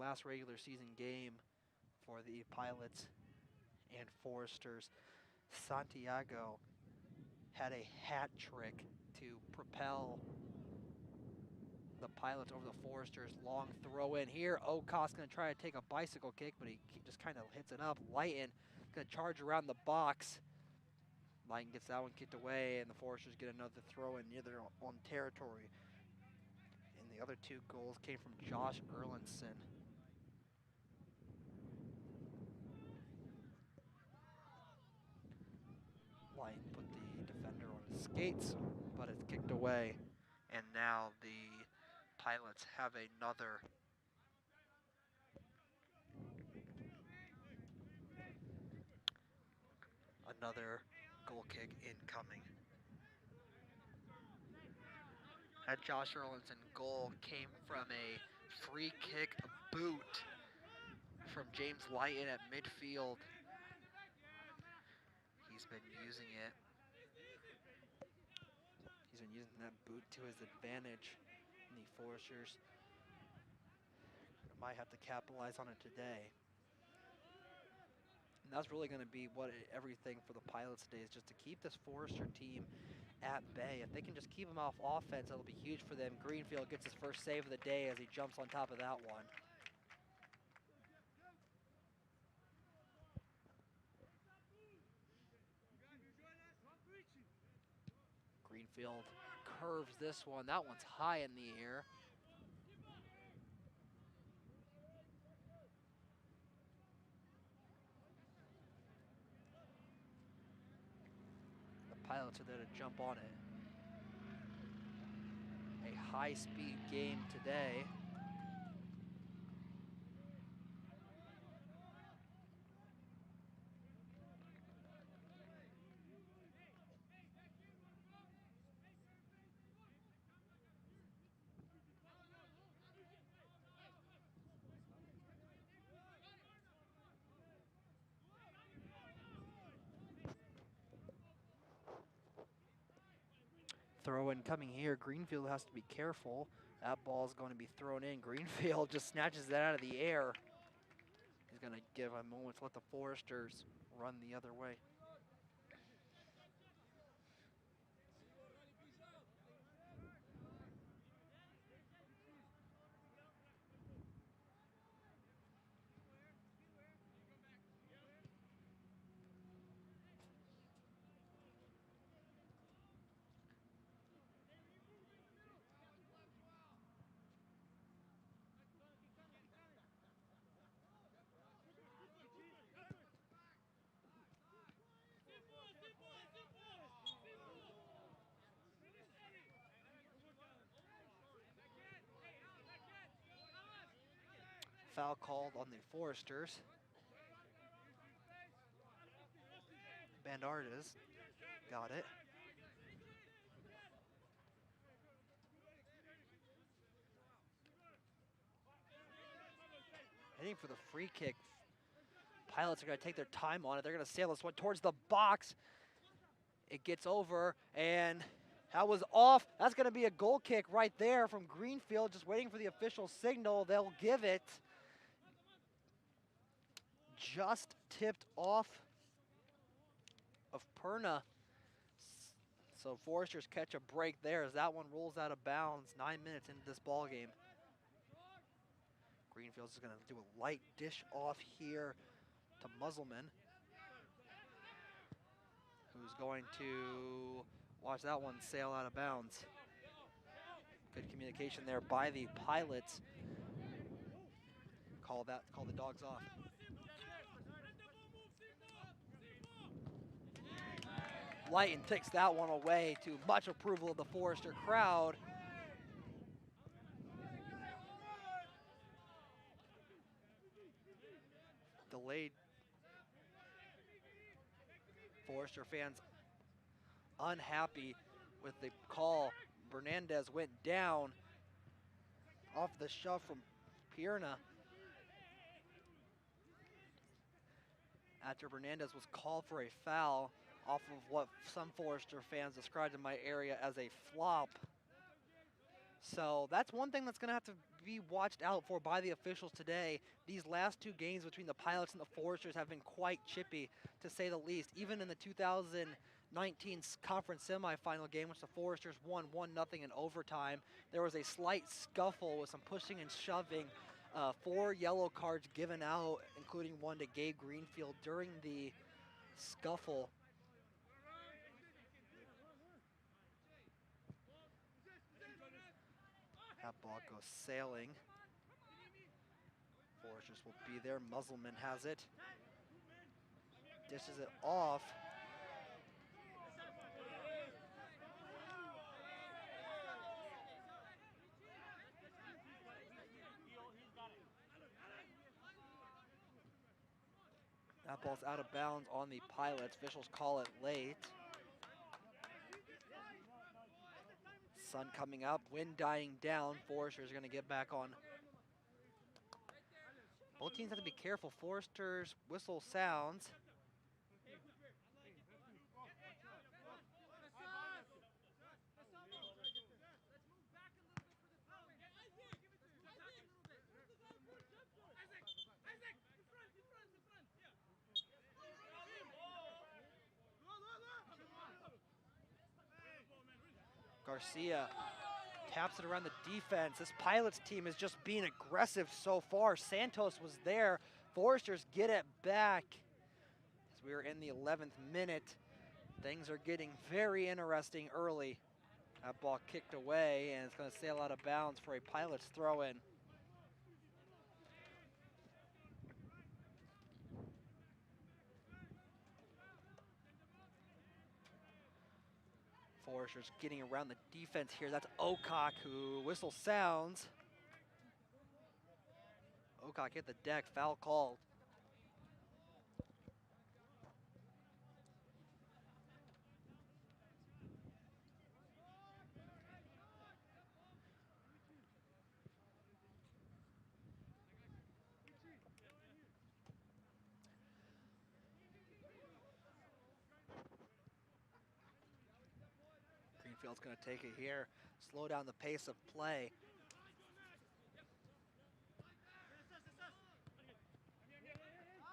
last regular season game for the Pilots and Foresters. Santiago had a hat trick to propel the Pilots over the Foresters. Long throw in here. Okoth's going to try to take a bicycle kick, but he just kind of hits it up. Lighton going to charge around the box. Lighton gets that one kicked away, and the Foresters get another throw in near their own territory. And the other two goals came from Josh Erlinson. Lighton put the defender on his skates, but it's kicked away. And now the Pilots have another goal kick incoming. That Josh Erlinson goal came from a free kick boot from James Lighton at midfield. He's been using it. He's been using that boot to his advantage. And the Foresters might have to capitalize on it today. And that's really going to be everything for the Pilots today, is just to keep this Forester team at bay. If they can just keep them off offense, it'll be huge for them. Greenfield gets his first save of the day as he jumps on top of that one. Greenfield curves this one. That one's high in the air. The Pilots are there to jump on it. A high-speed game today. Throw in coming here. Greenfield has to be careful. That ball's going to be thrown in. Greenfield just snatches that out of the air. He's going to give a moment to let the Foresters run the other way. Foul called on the Foresters. Bandardas got it. Heading for the free kick. Pilots are going to take their time on it. They're going to sail this one towards the box. It gets over, and that was off. That's going to be a goal kick right there from Greenfield, just waiting for the official signal. They'll give it. Just tipped off of Perna. So Foresters catch a break there as that one rolls out of bounds 9 minutes into this ball game. Greenfield's going to do a light dish off here to Musselman, who's going to watch that one sail out of bounds. Good communication there by the Pilots. Call the dogs off. Lighton takes that one away to much approval of the Forester crowd. Delayed. Forester fans unhappy with the call. Bernandez went down off the shove from Pierna. After Bernandez was called for a foul off of what some Forester fans described in my area as a flop. So that's one thing that's going to have to be watched out for by the officials today. These last two games between the Pilots and the Foresters have been quite chippy, to say the least. Even in the 2019 conference semifinal game, which the Foresters won 1-0 in overtime, there was a slight scuffle with some pushing and shoving. 4 yellow cards given out, including one to Gabe Greenfield during the scuffle. That ball goes sailing. Foresters will be there. Musselman has it. Dishes it off. That ball's out of bounds on the Pilots. Officials call it late. Sun coming up, wind dying down. Foresters are going to get back on. Both teams have to be careful. Foresters whistle sounds. Garcia taps it around the defense. This Pilots team is just being aggressive so far. Santos was there. Foresters get it back. As we are in the 11th minute, things are getting very interesting early. That ball kicked away, and it's going to sail out of bounds for a Pilots throw-in. Foresters getting around the defense here. That's Ocock who whistle sounds. Ocock hit the deck, foul called. Greenfield's going to take it here, slow down the pace of play.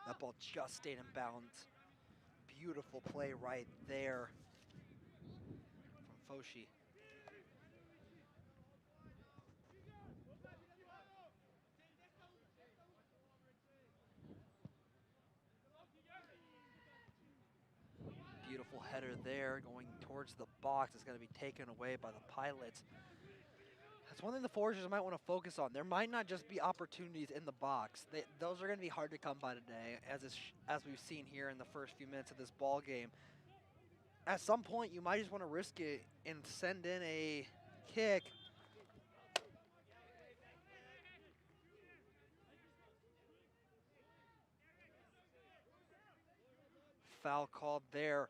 That ball just stayed in bounds. Beautiful play right there from Foshi. Beautiful header there going towards the box. It's going to be taken away by the Pilots. That's one thing the Foresters might want to focus on. There might not just be opportunities in the box. Those are going to be hard to come by today, as we've seen here in the first few minutes of this ball game. At some point, you might just want to risk it and send in a kick. Foul called there.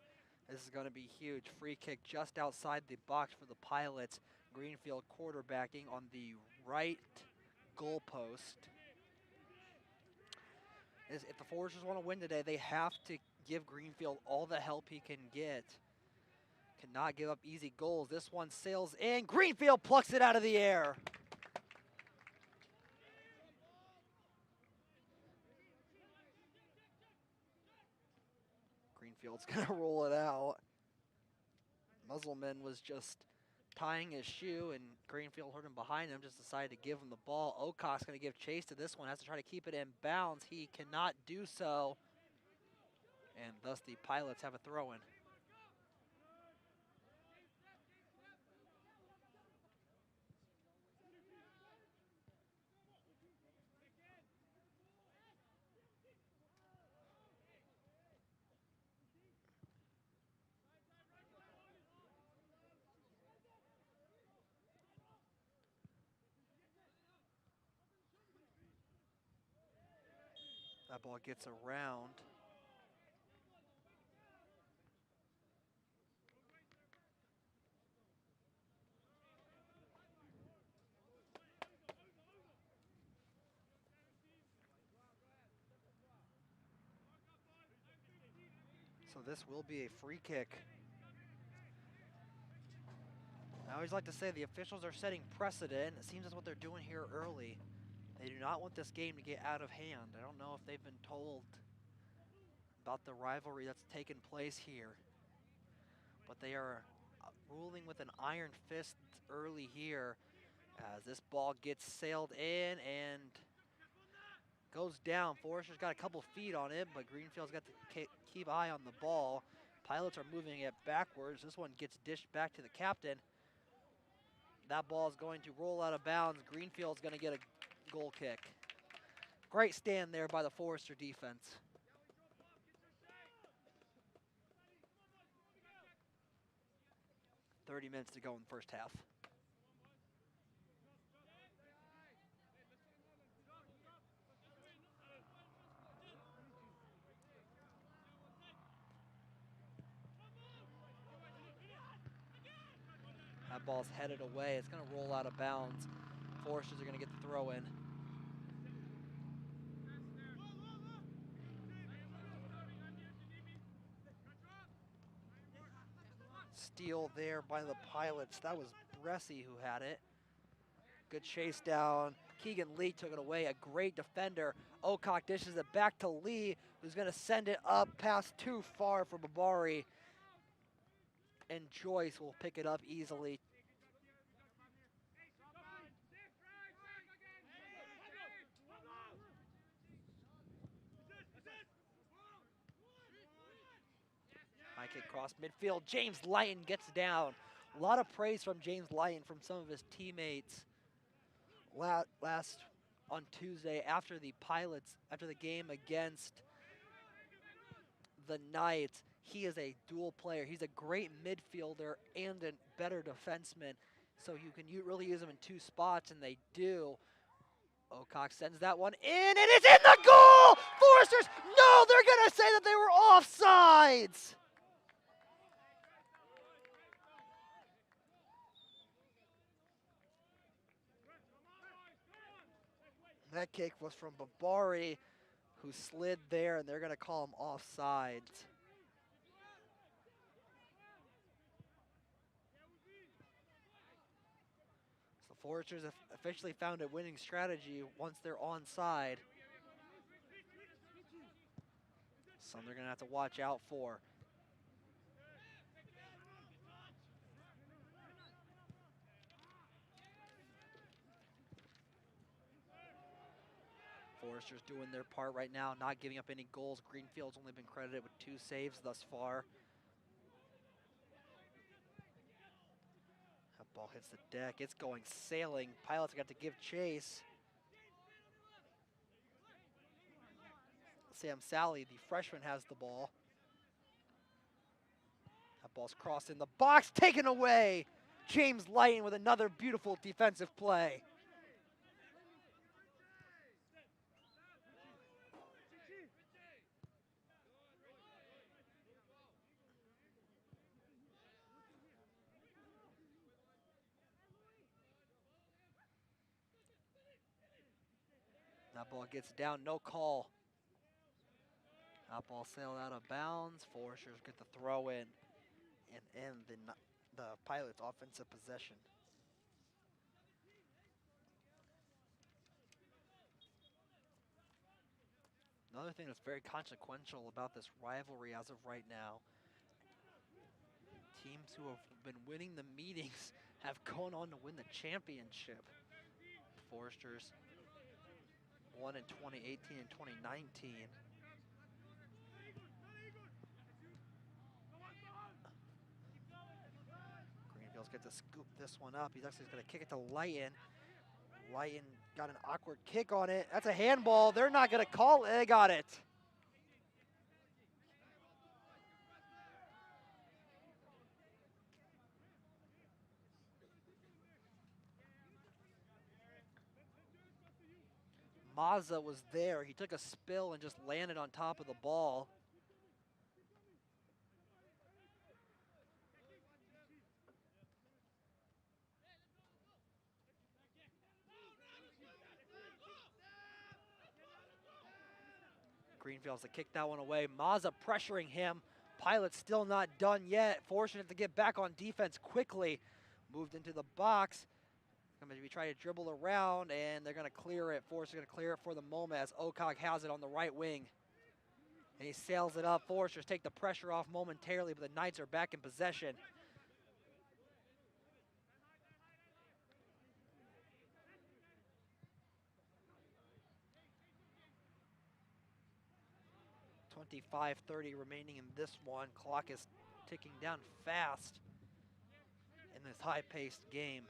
This is going to be huge. Free kick just outside the box for the Pilots. Greenfield quarterbacking on the right goalpost. If the Foresters want to win today, they have to give Greenfield all the help he can get. Cannot give up easy goals. This one sails in. Greenfield plucks it out of the air. Greenfield's going to roll it out. Musselman was just tying his shoe, and Greenfield heard him behind him, just decided to give him the ball. Ocock's going to give chase to this one, has to try to keep it in bounds. He cannot do so, and thus the Pilots have a throw-in. That ball gets around. So this will be a free kick. I always like to say the officials are setting precedent. It seems that's what they're doing here early. They do not want this game to get out of hand. I don't know if they've been told about the rivalry that's taken place here, but they are ruling with an iron fist early here as this ball gets sailed in and goes down. Forrester's got a couple feet on it, but Greenfield's got to keep eye on the ball. Pilots are moving it backwards. This one gets dished back to the captain. That ball is going to roll out of bounds. Greenfield's going to get a goal kick. Great stand there by the Forrester defense. "30 minutes to go in the first half. That ball's headed away. It's going to roll out of bounds. Foresters are going to get the throw in. Steal there by the Pilots. That was Bressie who had it. Good chase down. Keegan Lee took it away. A great defender. Ocock dishes it back to Lee, who's going to send it up past too far for Babari. And Joyce will pick it up easily. High kick cross midfield. James Lighton gets down. A lot of praise from James Lighton from some of his teammates last on Tuesday after the game against the Knights. He is a dual player. He's a great midfielder and a better defenseman. So you can really use him in two spots, and they do. Ocock sends that one in, and it's in the goal! Foresters, no, they're going to say that they were offsides! That kick was from Babari, who slid there, and they're going to call him offsides. So the Foresters have officially found a winning strategy once they're onside. Something they're going to have to watch out for. Foresters doing their part right now, not giving up any goals. Greenfield's only been credited with 2 saves thus far. That ball hits the deck. It's going sailing. Pilots got to give chase. Sam Sally, the freshman, has the ball. That ball's crossed in the box, taken away. James Lighton with another beautiful defensive play. That ball gets down, no call. That ball sailed out of bounds. Foresters get the throw in and end the Pilots' offensive possession. Another thing that's very consequential about this rivalry as of right now, teams who have been winning the meetings have gone on to win the championship. Foresters won in 2018 and 2019. Greenfield's get to scoop this one up. He's actually going to kick it to Lighton. Lighton got an awkward kick on it. That's a handball. They're not going to call it. They got it. Mazza was there. He took a spill and just landed on top of the ball. Greenfield's to kick that one away. Mazza pressuring him. Pilots still not done yet. Fortunate to get back on defense quickly. Moved into the box. Going to be trying to dribble around, and they're going to clear it. Forrester's going to clear it for the moment as Okog has it on the right wing. And he sails it up. Forrester's take the pressure off momentarily, but the Knights are back in possession. .25:30 remaining in this one. Clock is ticking down fast in this high-paced game.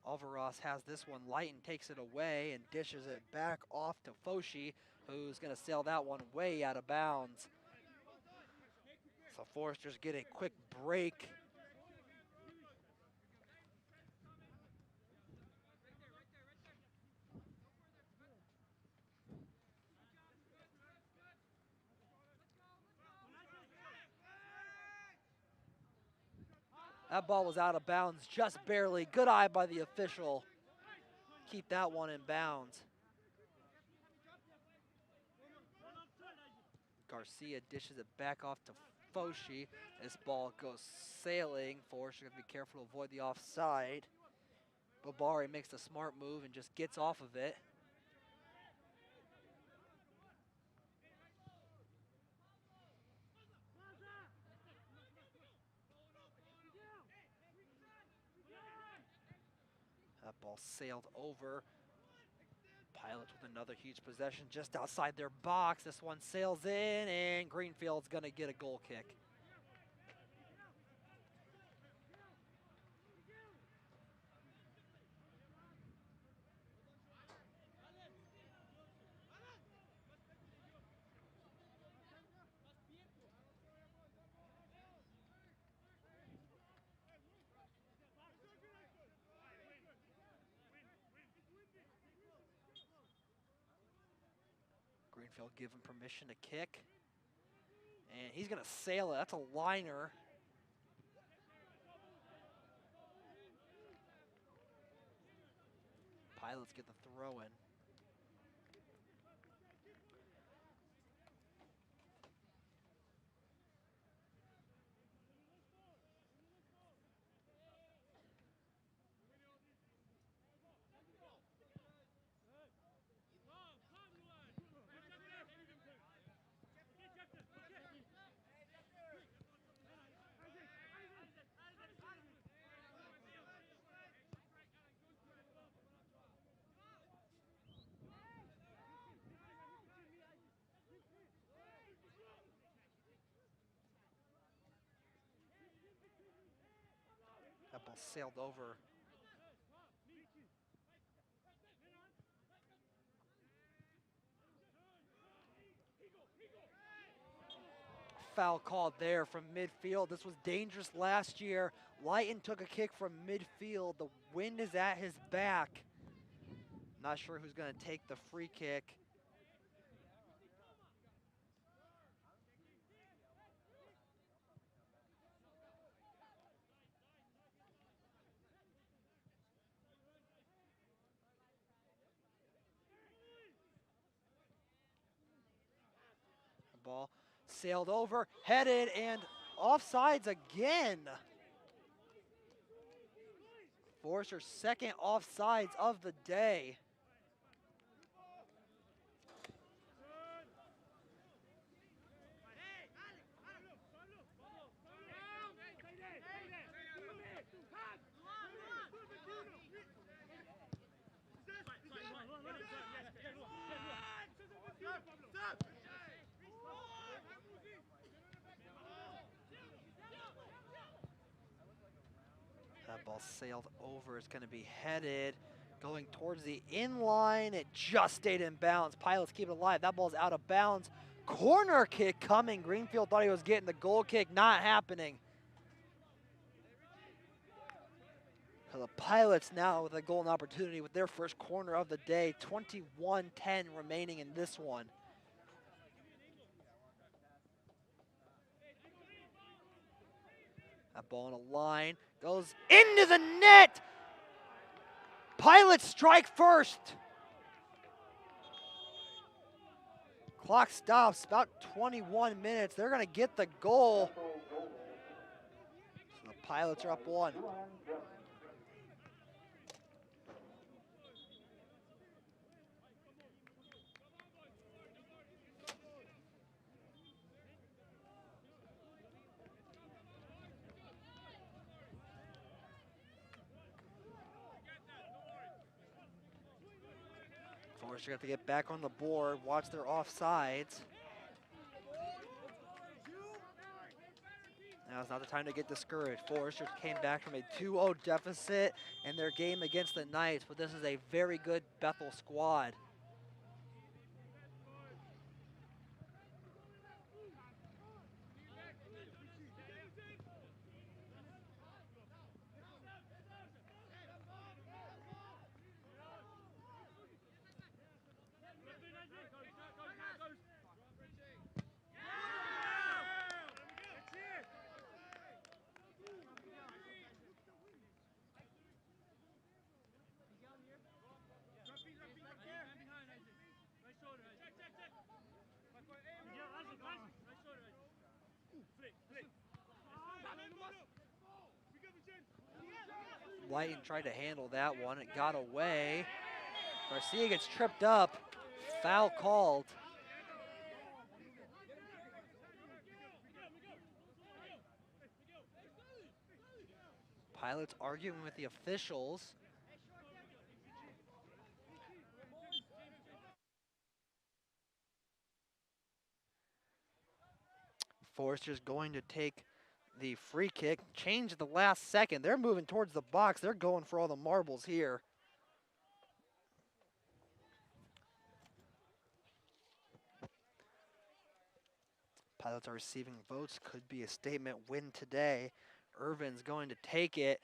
Alvaros has this one. Lighton takes it away and dishes it back off to Foshi, who's going to sail that one way out of bounds. So Forrester's get a quick break. That ball was out of bounds just barely. Good eye by the official. Keep that one in bounds. Garcia dishes it back off to Foshi. This ball goes sailing. Forrester's going to be careful to avoid the offside. Babari makes a smart move and just gets off of it. That ball sailed over. Pilots with another huge possession just outside their box. This one sails in, and Greenfield's going to get a goal kick. Greenfield give him permission to kick. And he's going to sail it. That's a liner. Pilots get the throw in. That ball sailed over. Foul called there from midfield. This was dangerous last year. Lighton took a kick from midfield. The wind is at his back. Not sure who's going to take the free kick. The ball sailed over, headed, and offsides again. Forrester's second offsides of the day. That ball sailed over. It's going to be headed, going towards the inline. It just stayed in bounds. Pilots keep it alive. That ball's out of bounds. Corner kick coming. Greenfield thought he was getting the goal kick. Not happening. So the Pilots now with a golden opportunity with their first corner of the day. 21-10 remaining in this one. That ball on a line goes into the net. Pilots strike first. Clock stops, about 21 minutes. They're going to get the goal. So the Pilots are up 1. Forrester got to get back on the board, watch their offsides. Now it's not the time to get discouraged. Forrester came back from a 2-0 deficit in their game against the Knights, but this is a very good Bethel squad. Lighton tried to handle that one. It got away. Garcia gets tripped up. Foul called. Pilots arguing with the officials. Forrester's going to take the free kick, change at the last second. They're moving towards the box. They're going for all the marbles here. Pilots are receiving votes. Could be a statement win today. Irvin's going to take it.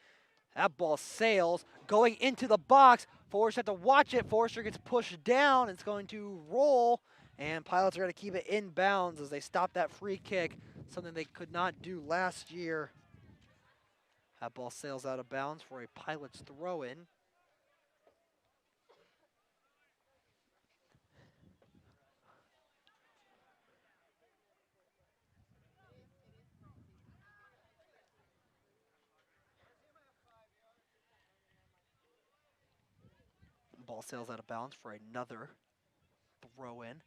That ball sails, going into the box. Forrester had to watch it. Forrester gets pushed down. It's going to roll, and Pilots are going to keep it in bounds as they stop that free kick, something they could not do last year. That ball sails out of bounds for a Pilots throw-in. Ball sails out of bounds for another throw-in.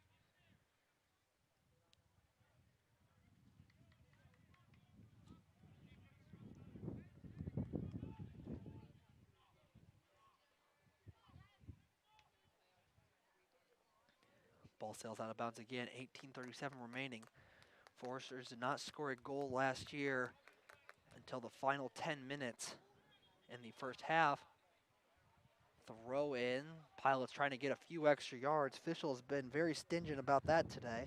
Ball sails out of bounds again, 18:37 remaining. Foresters did not score a goal last year until the final 10 minutes in the first half. Throw in. Pilots trying to get a few extra yards. Fischel has been very stingent about that today.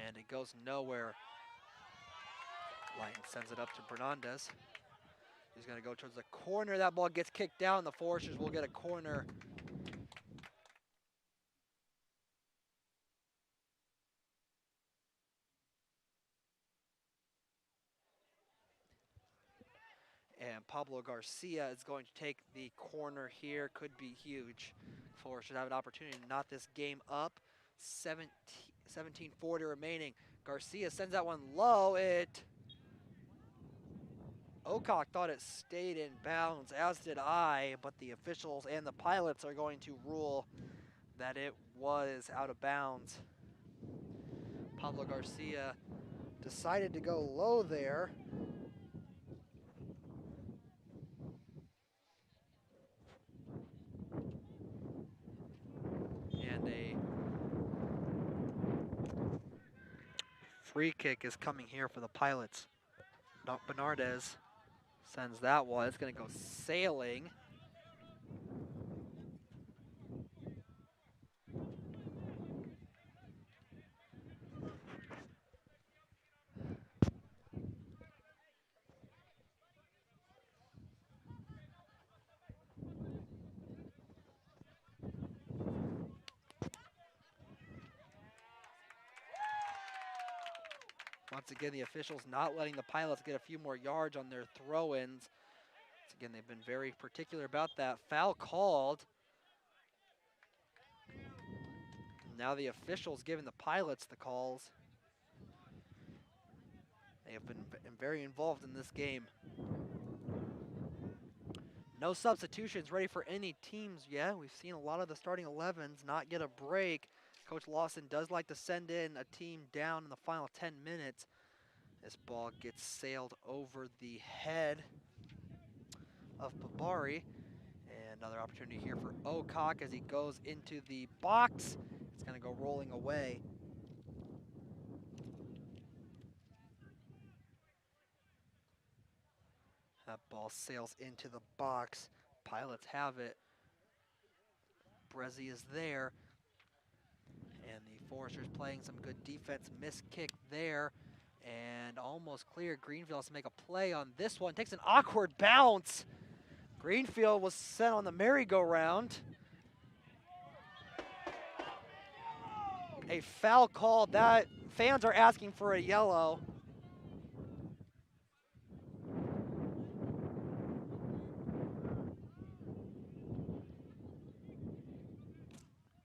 And it goes nowhere. Lighton sends it up to Bernandez. He's going to go towards the corner. That ball gets kicked down. The Foresters will get a corner. And Pablo Garcia is going to take the corner here. Could be huge. Foresters have an opportunity to knot this game up. 17:40 remaining. Garcia sends that one low. Ocock thought it stayed in bounds, as did I, but the officials and the Pilots are going to rule that it was out of bounds. Pablo Garcia decided to go low there. And a free kick is coming here for the Pilots. Bernardez sends that one. It's going to go sailing. Once again, the officials not letting the Pilots get a few more yards on their throw-ins. Once again, they've been very particular about that. Foul called. Now the officials giving the Pilots the calls. They have been very involved in this game. No substitutions ready for any teams yet. We've seen a lot of the starting 11s not get a break. Coach Lawson does like to send in a team down in the final 10 minutes. This ball gets sailed over the head of Babari. And another opportunity here for Ocock as he goes into the box. It's going to go rolling away. That ball sails into the box. Pilots have it. Brezzi is there. And the Foresters playing some good defense. Missed kick there. And almost clear. Greenfield has to make a play on this one. Takes an awkward bounce. Greenfield was sent on the merry-go-round. A foul called. That fans are asking for a yellow.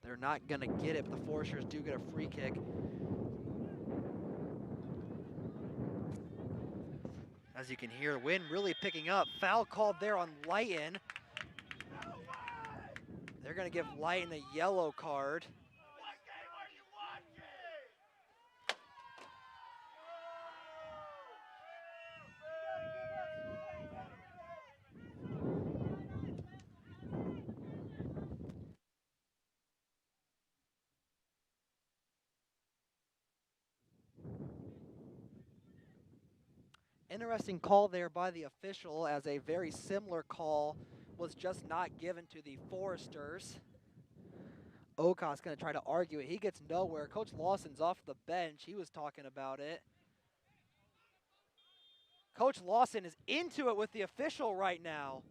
They're not going to get it, but the Foresters do get a free kick. As you can hear, the wind really picking up. Foul called there on Lighton. They're going to give Lighton a yellow card. Interesting call there by the official, as a very similar call was just not given to the Foresters. Ocock's going to try to argue it. He gets nowhere. Coach Lawson's off the bench. He was talking about it. Coach Lawson is into it with the official right now.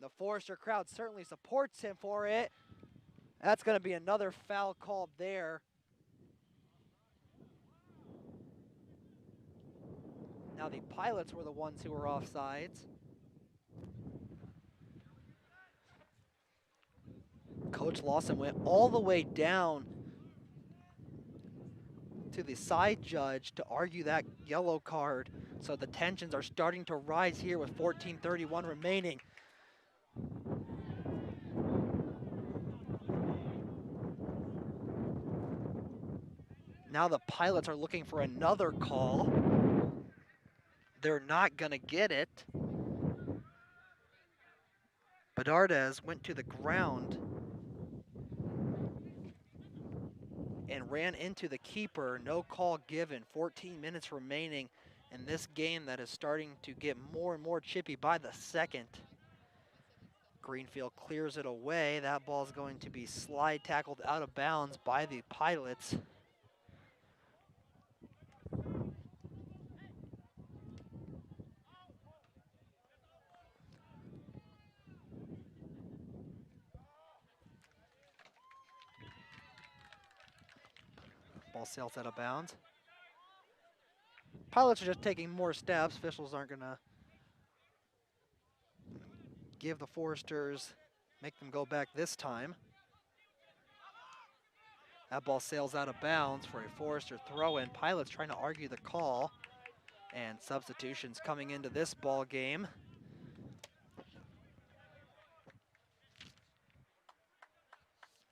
The Forester crowd certainly supports him for it. That's going to be another foul called there. Now the Pilots were the ones who were offsides. Coach Lawson went all the way down to the side judge to argue that yellow card. So the tensions are starting to rise here with 14:31 remaining. Now the Pilots are looking for another call. They're not going to get it. Bedardez went to the ground and ran into the keeper. No call given. 14 minutes remaining in this game that is starting to get more and more chippy by the second. Greenfield clears it away. That ball is going to be slide tackled out of bounds by the Pilots. Ball sails out of bounds. Pilots are just taking more steps. Officials aren't going to give the Foresters, make them go back this time. That ball sails out of bounds for a Forester throw-in. Pilots trying to argue the call. And substitutions coming into this ball game.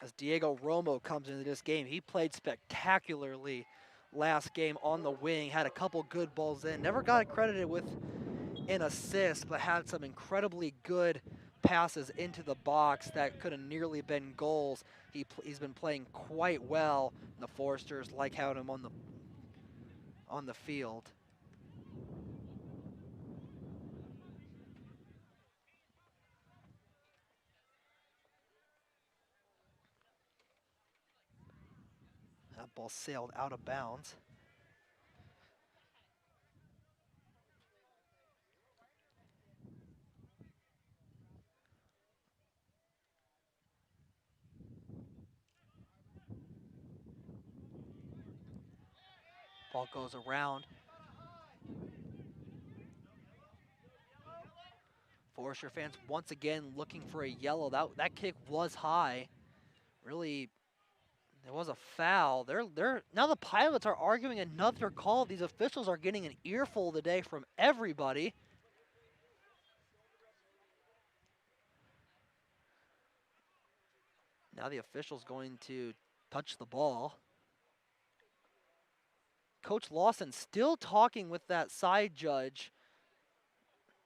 As Diego Romo comes into this game, he played spectacularly last game on the wing, had a couple good balls in, never got credited with an assist, but had some incredibly good passes into the box that could have nearly been goals. He's been playing quite well. The Foresters like having him on the field. That ball sailed out of bounds. Ball goes around. Forester fans once again looking for a yellow. That kick was high. Really, there was a foul. Now the Pilots are arguing another call. These officials are getting an earful today from everybody. Now the official's going to touch the ball. Coach Lawson still talking with that side judge.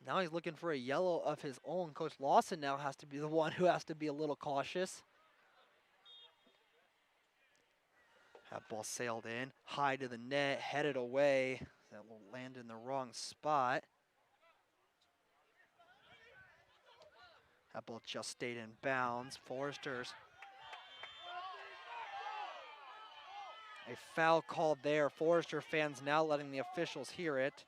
Now he's looking for a yellow of his own. Coach Lawson now has to be the one who has to be a little cautious. That ball sailed in, high to the net, headed away. That will land in the wrong spot. That ball just stayed in bounds. Foresters. A foul called there. Forester fans now letting the officials hear it.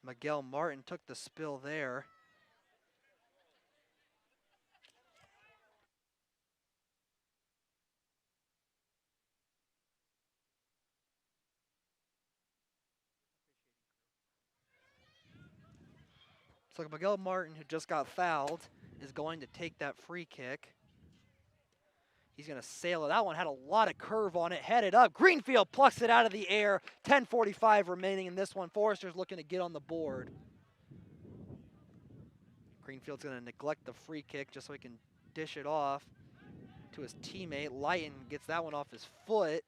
Miguel Martin took the spill there. So Miguel Martin, who just got fouled, is going to take that free kick. He's going to sail it. That one had a lot of curve on it, headed up. Greenfield plucks it out of the air. 10:45 remaining in this one. Forester's looking to get on the board. Greenfield's going to neglect the free kick just so he can dish it off to his teammate. Lighton gets that one off his foot.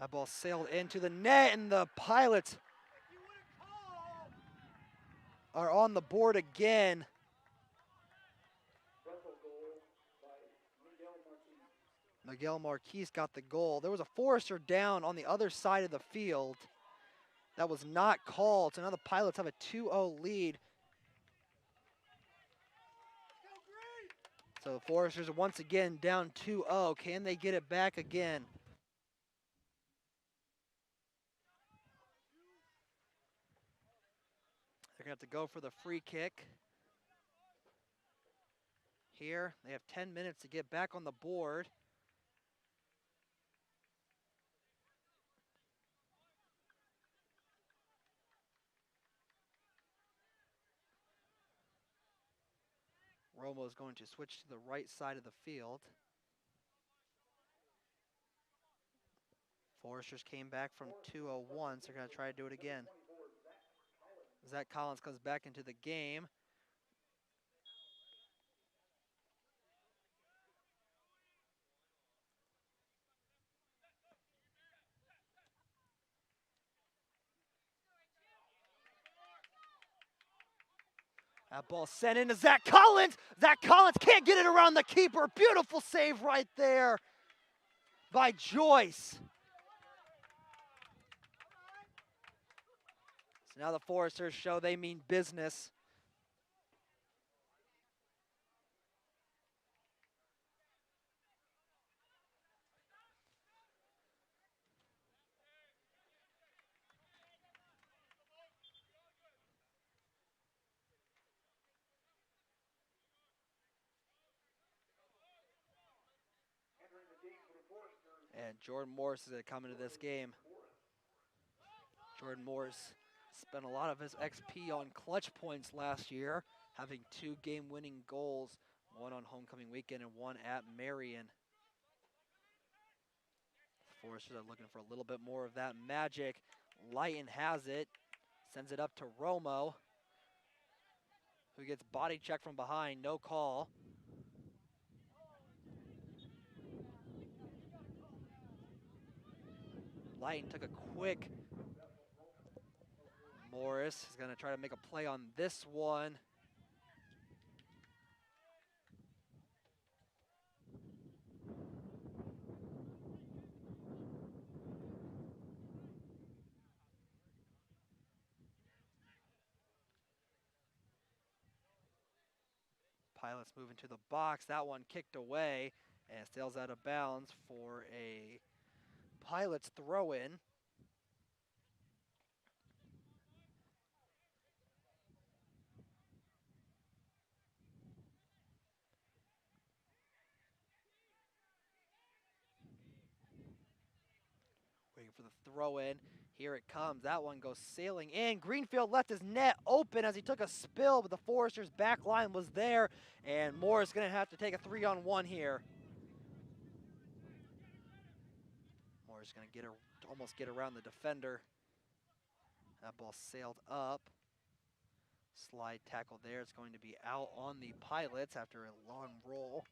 That ball sailed into the net, and the Pilots are on the board again. Miguel Marquez got the goal. There was a Forester down on the other side of the field. That was not called, so now the Pilots have a 2-0 lead. So the Foresters are once again down 2-0. Can they get it back again? They're going to have to go for the free kick. Here, they have 10 minutes to get back on the board. Romo is going to switch to the right side of the field. Foresters came back from 2-0 once. They're going to try to do it again. Zach Collins comes back into the game. That ball sent into Zach Collins. Zach Collins can't get it around the keeper. Beautiful save right there by Joyce. So now the Foresters show they mean business. And Jordan Morris is going to come into this game. Jordan Morris spent a lot of his XP on clutch points last year, having 2 game-winning goals, one on homecoming weekend and one at Marion. The Foresters are looking for a little bit more of that magic. Lighton has it, sends it up to Romo, who gets body checked from behind, no call. Lighton took a quick. Morris is going to try to make a play on this one. Pilots move into the box. That one kicked away and sails out of bounds for a Pilots throw-in. Waiting for the throw-in. Here it comes. That one goes sailing in. Greenfield left his net open as he took a spill, but the Foresters' back line was there, and Moore is going to have to take a 3-on-1 here. Moore is going to almost get around the defender. That ball sailed up. Slide tackle there. It's going to be out on the Pilots after a long roll.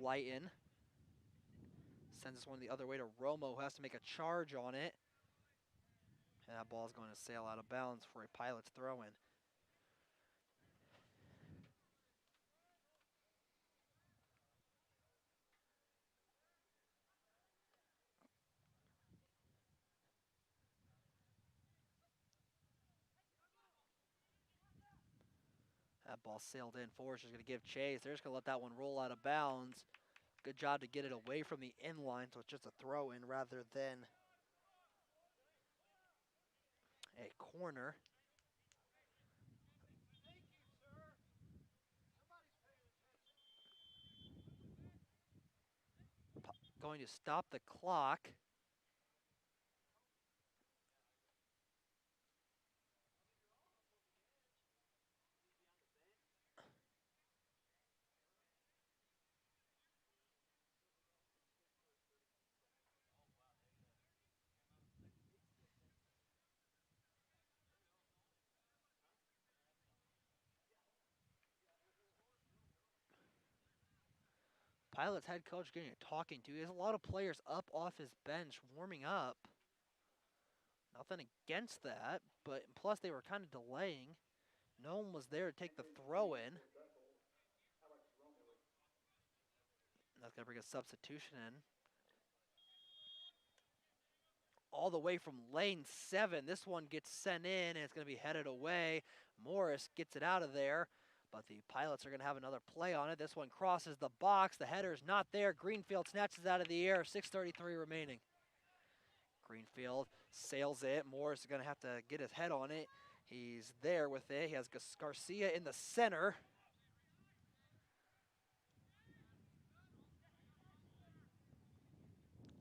Lighten sends this one the other way to Romo, who has to make a charge on it. And that ball is going to sail out of bounds for a Pilots throw-in. That ball sailed in. Forester's going to give chase. They're just going to let that one roll out of bounds. Good job to get it away from the end line, so it's just a throw-in rather than a corner. Going to stop the clock. Pilots head coach getting a talking to. He has a lot of players up off his bench warming up. Nothing against that, but plus they were kind of delaying. No one was there to take the throw in. That's going to bring a substitution in. All the way from lane 7. This one gets sent in, and it's going to be headed away. Morris gets it out of there, but the Pilots are going to have another play on it. This one crosses the box. The header is not there. Greenfield snatches it out of the air. 6:33 remaining. Greenfield sails it. Morris is going to have to get his head on it. He's there with it. He has Garcia in the center.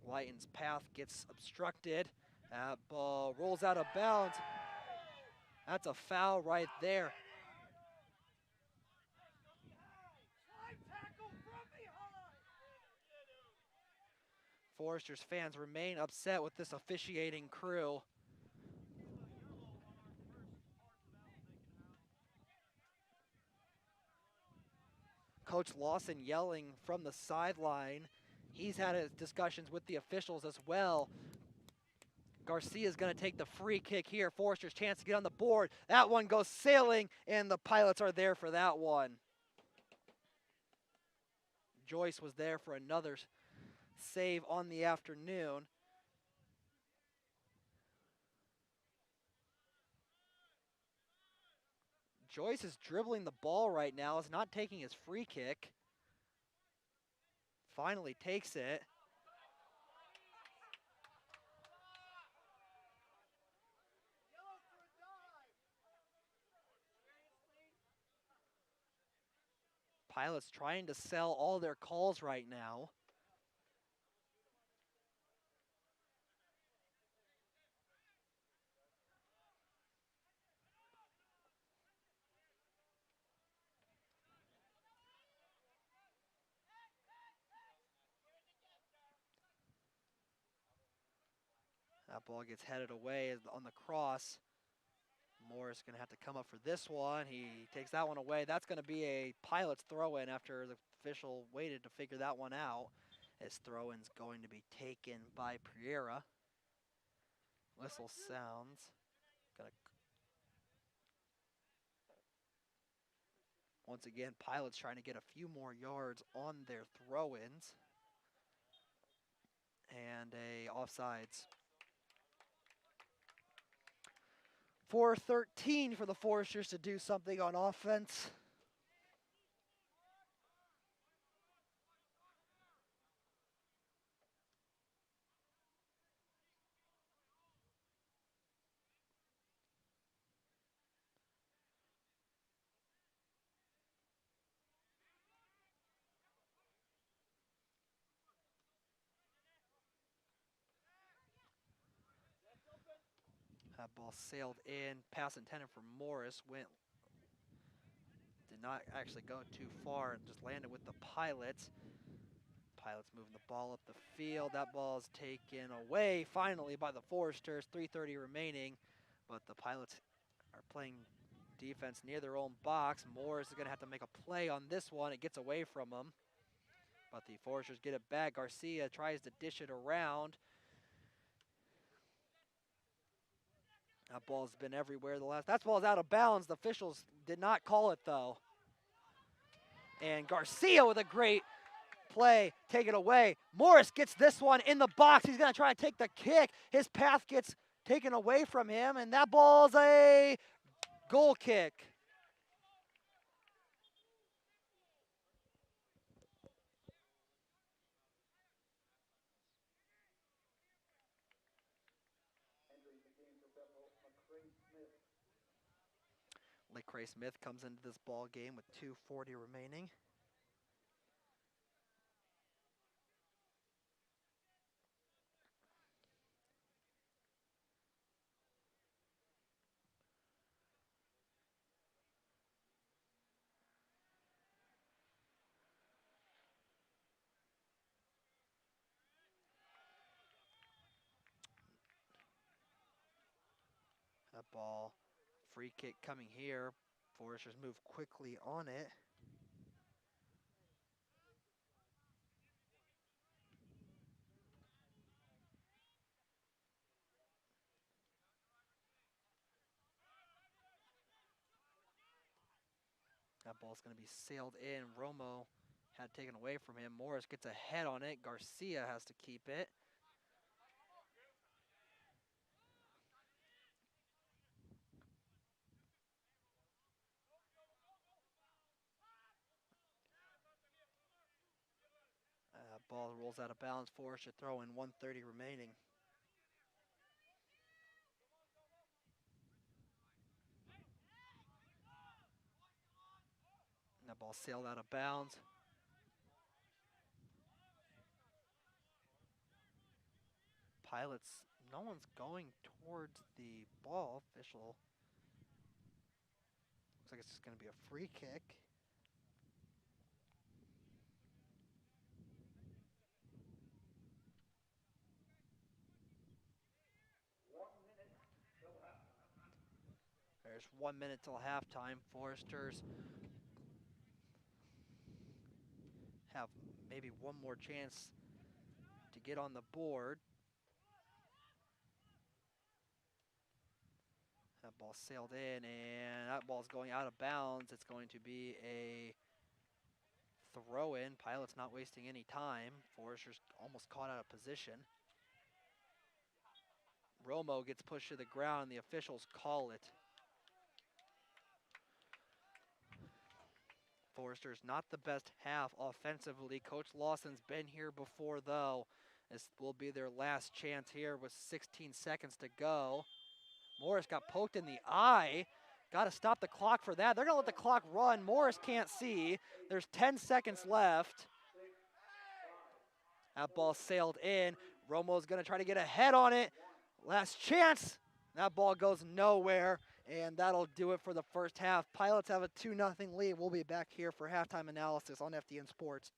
Lighton's path gets obstructed. That ball rolls out of bounds. That's a foul right there. Foresters fans remain upset with this officiating crew. Coach Lawson yelling from the sideline. He's had his discussions with the officials as well. Garcia's going to take the free kick here. Forester's chance to get on the board. That one goes sailing, and the Pilots are there for that one. Joyce was there for another save on the afternoon. Joyce is dribbling the ball right now. Is not taking his free kick. Finally takes it. Pilots trying to sell all their calls right now. That ball gets headed away on the cross. Morris going to have to come up for this one. He takes that one away. That's going to be a Pilots throw-in after the official waited to figure that one out. His throw-in's going to be taken by Pereira. Whistle sounds. Once again, Pilots trying to get a few more yards on their throw-ins. And a offsides. 4:13 for the Foresters to do something on offense. That ball sailed in, pass intended for Morris, did not actually go too far, just landed with the Pilots. Pilots moving the ball up the field. That ball is taken away finally by the Foresters. 3:30 remaining, but the Pilots are playing defense near their own box. Morris is going to have to make a play on this one. It gets away from him, but the Foresters get it back. Garcia tries to dish it around. That ball's been everywhere that ball's out of bounds. The officials did not call it though. And Garcia with a great play, take it away. Morris gets this one in the box. He's going to try and take the kick. His path gets taken away from him, and that ball's a goal kick. LeCrae Smith comes into this ball game with 2:40 remaining. That ball, free kick coming here. Foresters move quickly on it. That ball's going to be sailed in. Romo had taken away from him. Morris gets a head on it. Garcia has to keep it. Ball rolls out of bounds. Forrester throw in 1:30 remaining. That ball sailed out of bounds. Pilots, no one's going towards the ball. Official. Looks like it's just going to be a free kick. There's 1 minute till halftime. Foresters have maybe one more chance to get on the board. That ball sailed in, and that ball's going out of bounds. It's going to be a throw in. Pilots not wasting any time. Foresters almost caught out of position. Romo gets pushed to the ground, and the officials call it. Foresters not the best half offensively. Coach Lawson's been here before, though. This will be their last chance here with 16 seconds to go. Morris got poked in the eye. Got to stop the clock for that. They're going to let the clock run. Morris can't see. There's 10 seconds left. That ball sailed in. Romo's going to try to get a head on it. Last chance. That ball goes nowhere, and that'll do it for the first half. Pilots have a 2-0 lead. We'll be back here for halftime analysis on FDN Sports.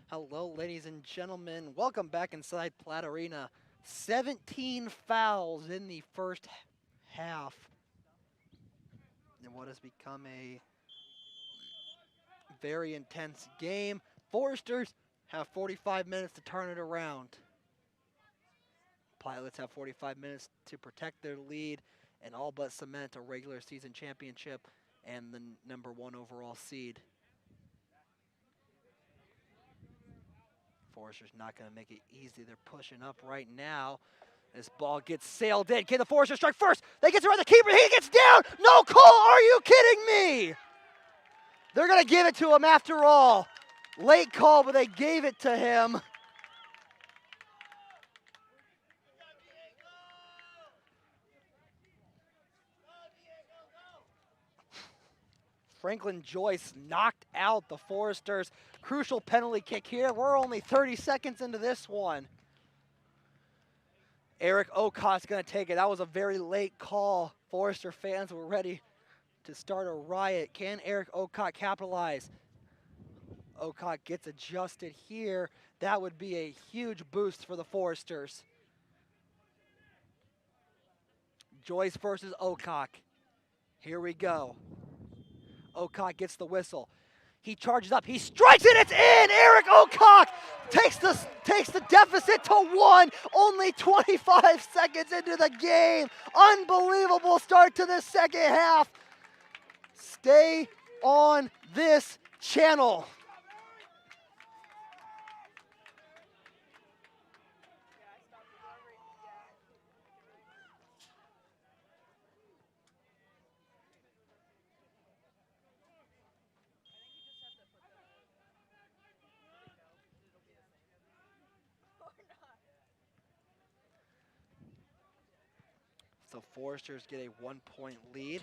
Hello, ladies and gentlemen. Welcome back inside Platt Arena. 17 fouls in the first half. And what has become a very intense game. Foresters have 45 minutes to turn it around. Pilots have 45 minutes to protect their lead and all but cement a regular season championship and the #1 overall seed. Foresters not going to make it easy. They're pushing up right now. This ball gets sailed in. Can the Foresters strike first? They get around the keeper. He gets down. No call. Are you kidding me? They're going to give it to him after all. Late call, but they gave it to him. Franklin Joyce knocked out the Foresters. Crucial penalty kick here. We're only 30 seconds into this one. Eric Ocott's going to take it. That was a very late call. Forester fans were ready to start a riot. Can Eric Ocott capitalize? Ocott gets adjusted here. That would be a huge boost for the Foresters. Joyce versus Ocott. Here we go. Ocott gets the whistle. He charges up. He strikes it. It's in. Eric Ocott takes the deficit to 1. Only 25 seconds into the game. Unbelievable start to the second half. Stay on this channel. So Foresters get a 1-point lead.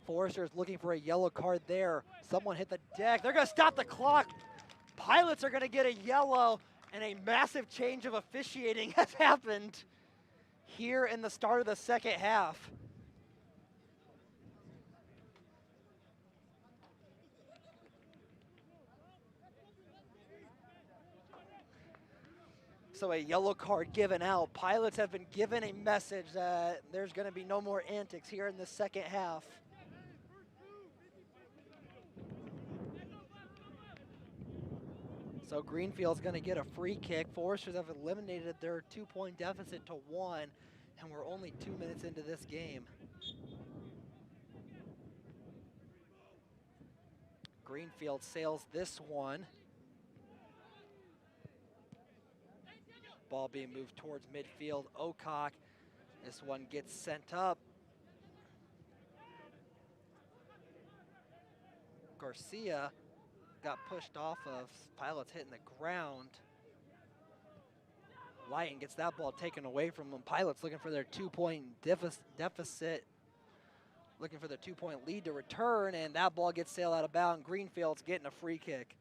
Foresters looking for a yellow card there. Someone hit the deck. They're going to stop the clock. Pilots are going to get a yellow, and a massive change of officiating has happened here in the start of the second half. So a yellow card given out. Pilots have been given a message that there's going to be no more antics here in the second half. So Greenfield's going to get a free kick. Foresters have eliminated their 2-point deficit to 1, and we're only 2 minutes into this game. Greenfield sails this one. Ball being moved towards midfield. Ocott, this one gets sent up. Garcia got pushed off of. Pilots hitting the ground. Lighton gets that ball taken away from them. Pilots looking for their 2-point deficit, looking for the 2-point lead to return, and that ball gets sailed out of bounds. Greenfield's getting a free kick.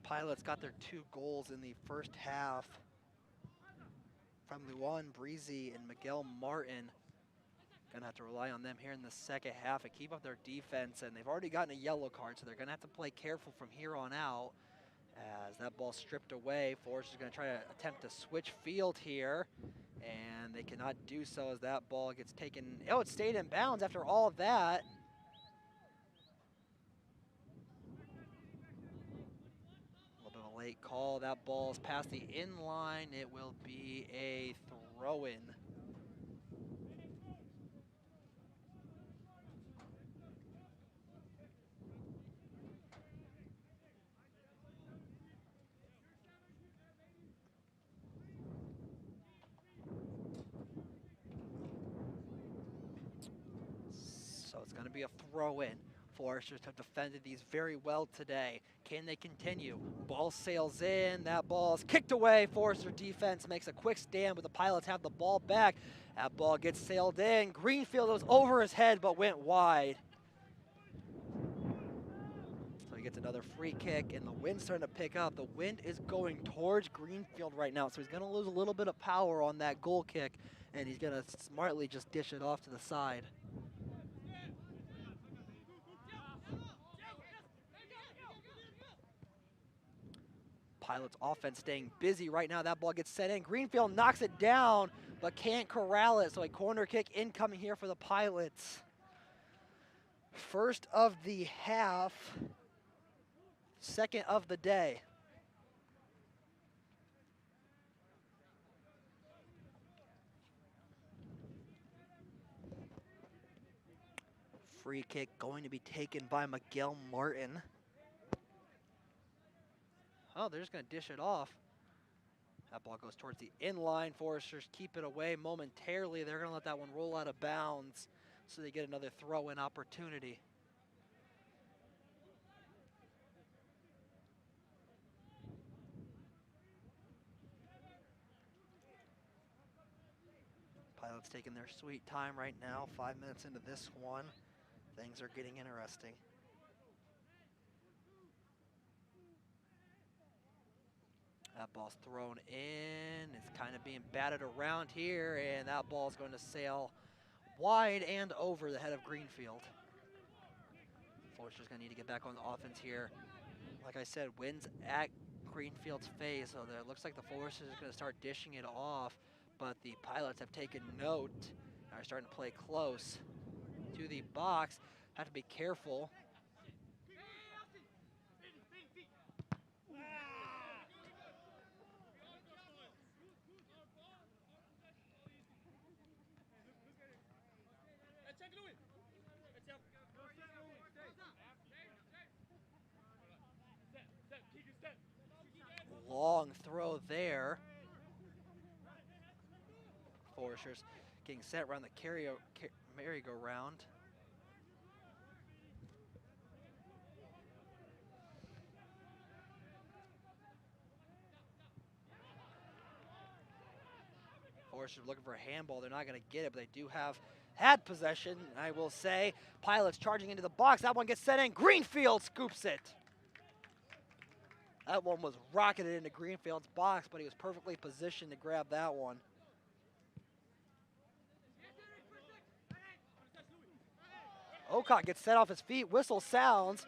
Pilots got their 2 goals in the first half from Luan Breezy and Miguel Martin. Gonna have to rely on them here in the second half and keep up their defense, and they've already gotten a yellow card, so they're gonna have to play careful from here on out. As that ball stripped away, Foresters gonna try to attempt to switch field here, and they cannot do so as that ball gets taken. Oh, it stayed in bounds after all of that. Late call. That ball's past the in line. It will be a throw-in. going to be a throw-in. Foresters have defended these very well today. Can they continue? Ball sails in. That ball is kicked away. Forester defense makes a quick stand, but the Pilots have the ball back. That ball gets sailed in. Greenfield was over his head, but went wide. So he gets another free kick, and the wind's starting to pick up. The wind is going towards Greenfield right now, so he's going to lose a little bit of power on that goal kick, and he's going to smartly just dish it off to the side. Pilots offense staying busy right now. That ball gets sent in. Greenfield knocks it down, but can't corral it. So a corner kick incoming here for the Pilots. First of the half, second of the day. Free kick going to be taken by Miguel Martin. Oh, they're just going to dish it off. That ball goes towards the inline. Foresters keep it away momentarily. They're going to let that one roll out of bounds so they get another throw-in opportunity. Pilots taking their sweet time right now. 5 minutes into this one. Things are getting interesting. That ball's thrown in. It's kind of being batted around here, and that ball's going to sail wide and over the head of Greenfield. Forester's going to need to get back on the offense here. Like I said, wind's at Greenfield's face, so it looks like the Foresters are going to start dishing it off, but the Pilots have taken note and are starting to play close to the box. Have to be careful. Long throw there. Foresters getting set around the merry-go-round. Foresters looking for a handball. They're not going to get it, but they do have had possession, I will say. Pilots charging into the box. That one gets set in. Greenfield scoops it. That one was rocketed into Greenfield's box, but he was perfectly positioned to grab that one. Ocock gets set off his feet. Whistle sounds.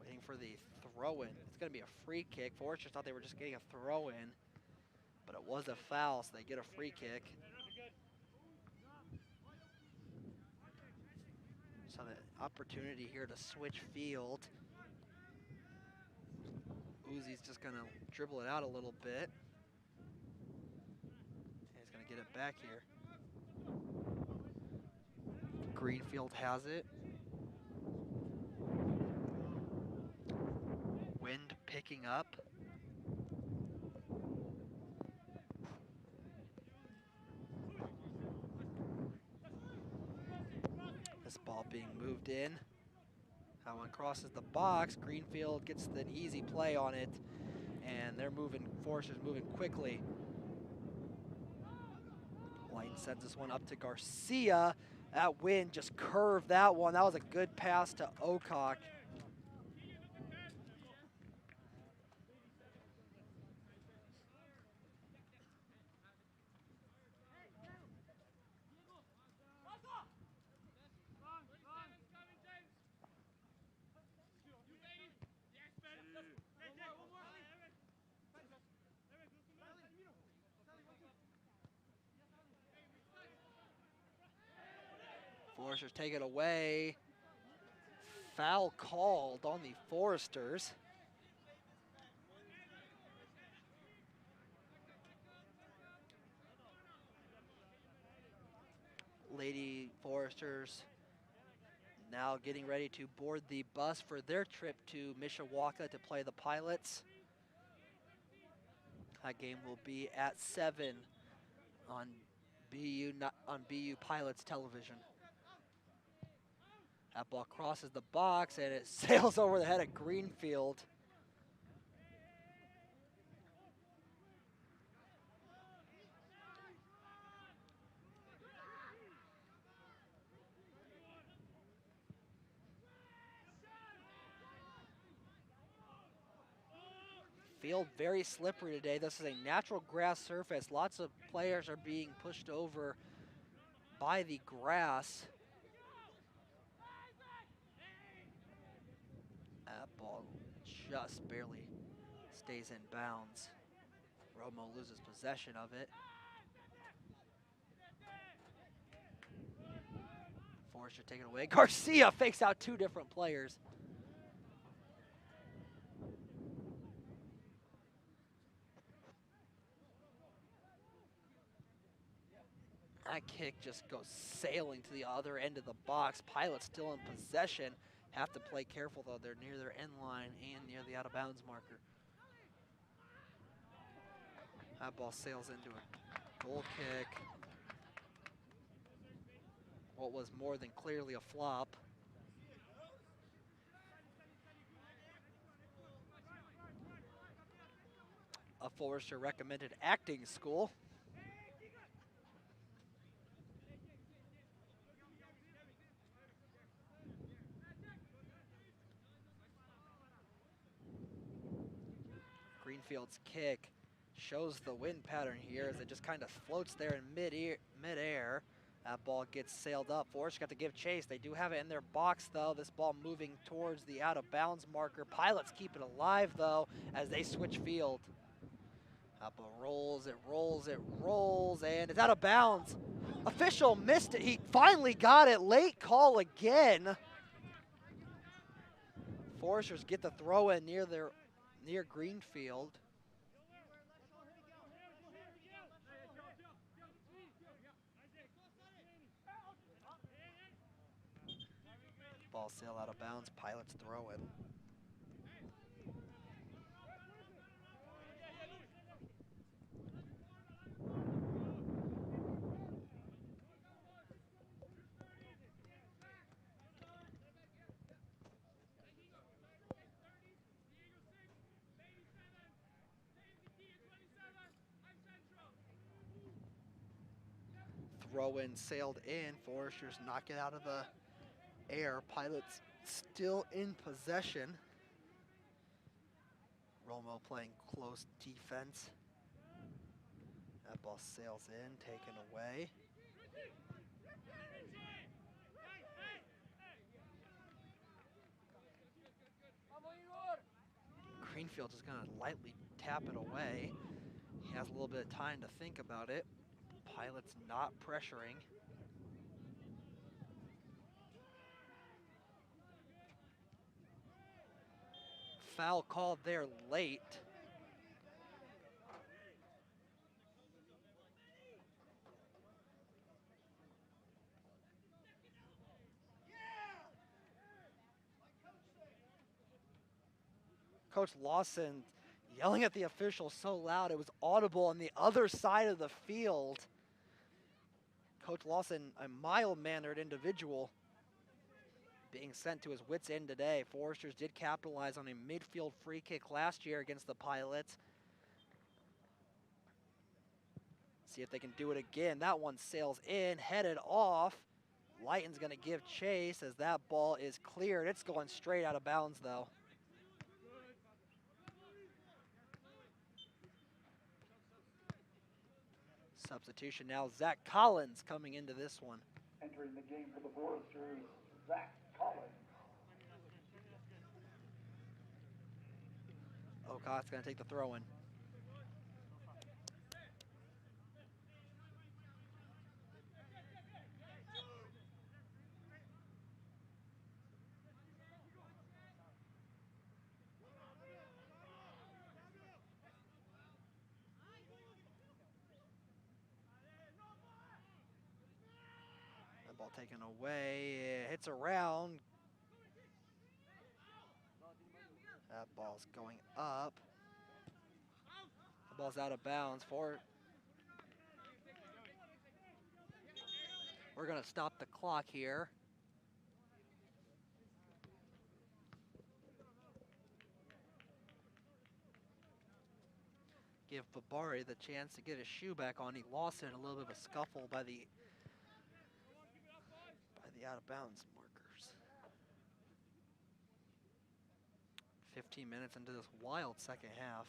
Waiting for the throw-in. It's going to be a free kick. Foresters thought they were just getting a throw-in, but it was a foul, so they get a free kick. So the opportunity here to switch field. Uzi's just going to dribble it out a little bit. He's going to get it back here. Greenfield has it. Wind picking up. This ball being moved in. That one crosses the box. Greenfield gets an easy play on it, and they're moving. Foresters moving quickly. Light sends this one up to Garcia. That wind just curved that one. That was a good pass to Ocock. Foresters take it away. Foul called on the Foresters. Lady Foresters now getting ready to board the bus for their trip to Mishawaka to play the Pilots. That game will be at 7 on BU Pilots television. That ball crosses the box and it sails over the head of Greenfield. Field very slippery today. This is a natural grass surface. Lots of players are being pushed over by the grass. That ball just barely stays in bounds. Romo loses possession of it. Forrester taking it away. Garcia fakes out 2 different players. That kick just goes sailing to the other end of the box. Pilots still in possession. Have to play careful though. They're near their end line and near the out of bounds marker. That ball sails into a goal kick. What was more than clearly a flop. A Forrester recommended acting school. Greenfield's kick shows the wind pattern here as it just kind of floats there in mid-air. That ball gets sailed up. Forrester got to give chase. They do have it in their box though. This ball moving towards the out of bounds marker. Pilots keep it alive though as they switch field. That ball rolls, it rolls, it rolls, and it's out of bounds. Official missed it. He finally got it. Late call again. Foresters get the throw in near Greenfield. Ball sailed out of bounds. Pilots throw it. Throw in sailed in. Foresters knock it out of the air. Pilots still in possession. Romo playing close defense. That ball sails in, taken away. Greenfield is going to lightly tap it away. He has a little bit of time to think about it. Pilots not pressuring. Foul called there late. Coach Lawson yelling at the official so loud it was audible on the other side of the field. Coach Lawson, a mild-mannered individual, being sent to his wits' end today. Foresters did capitalize on a midfield free kick last year against the Pilots. See if they can do it again. That one sails in, headed off. Lighton's going to give chase as that ball is cleared. It's going straight out of bounds, though. Substitution now, Zach Collins coming into this one. Entering the game for the Foresters, Zach Collins. Ocott's going to take the throw in. Ball taken away, it hits around. That ball's going up. Ball's out of bounds. We're going to stop the clock here. Give Babari the chance to get his shoe back on. He lost it in a little bit of a scuffle by the out of bounds markers. 15 minutes into this wild second half.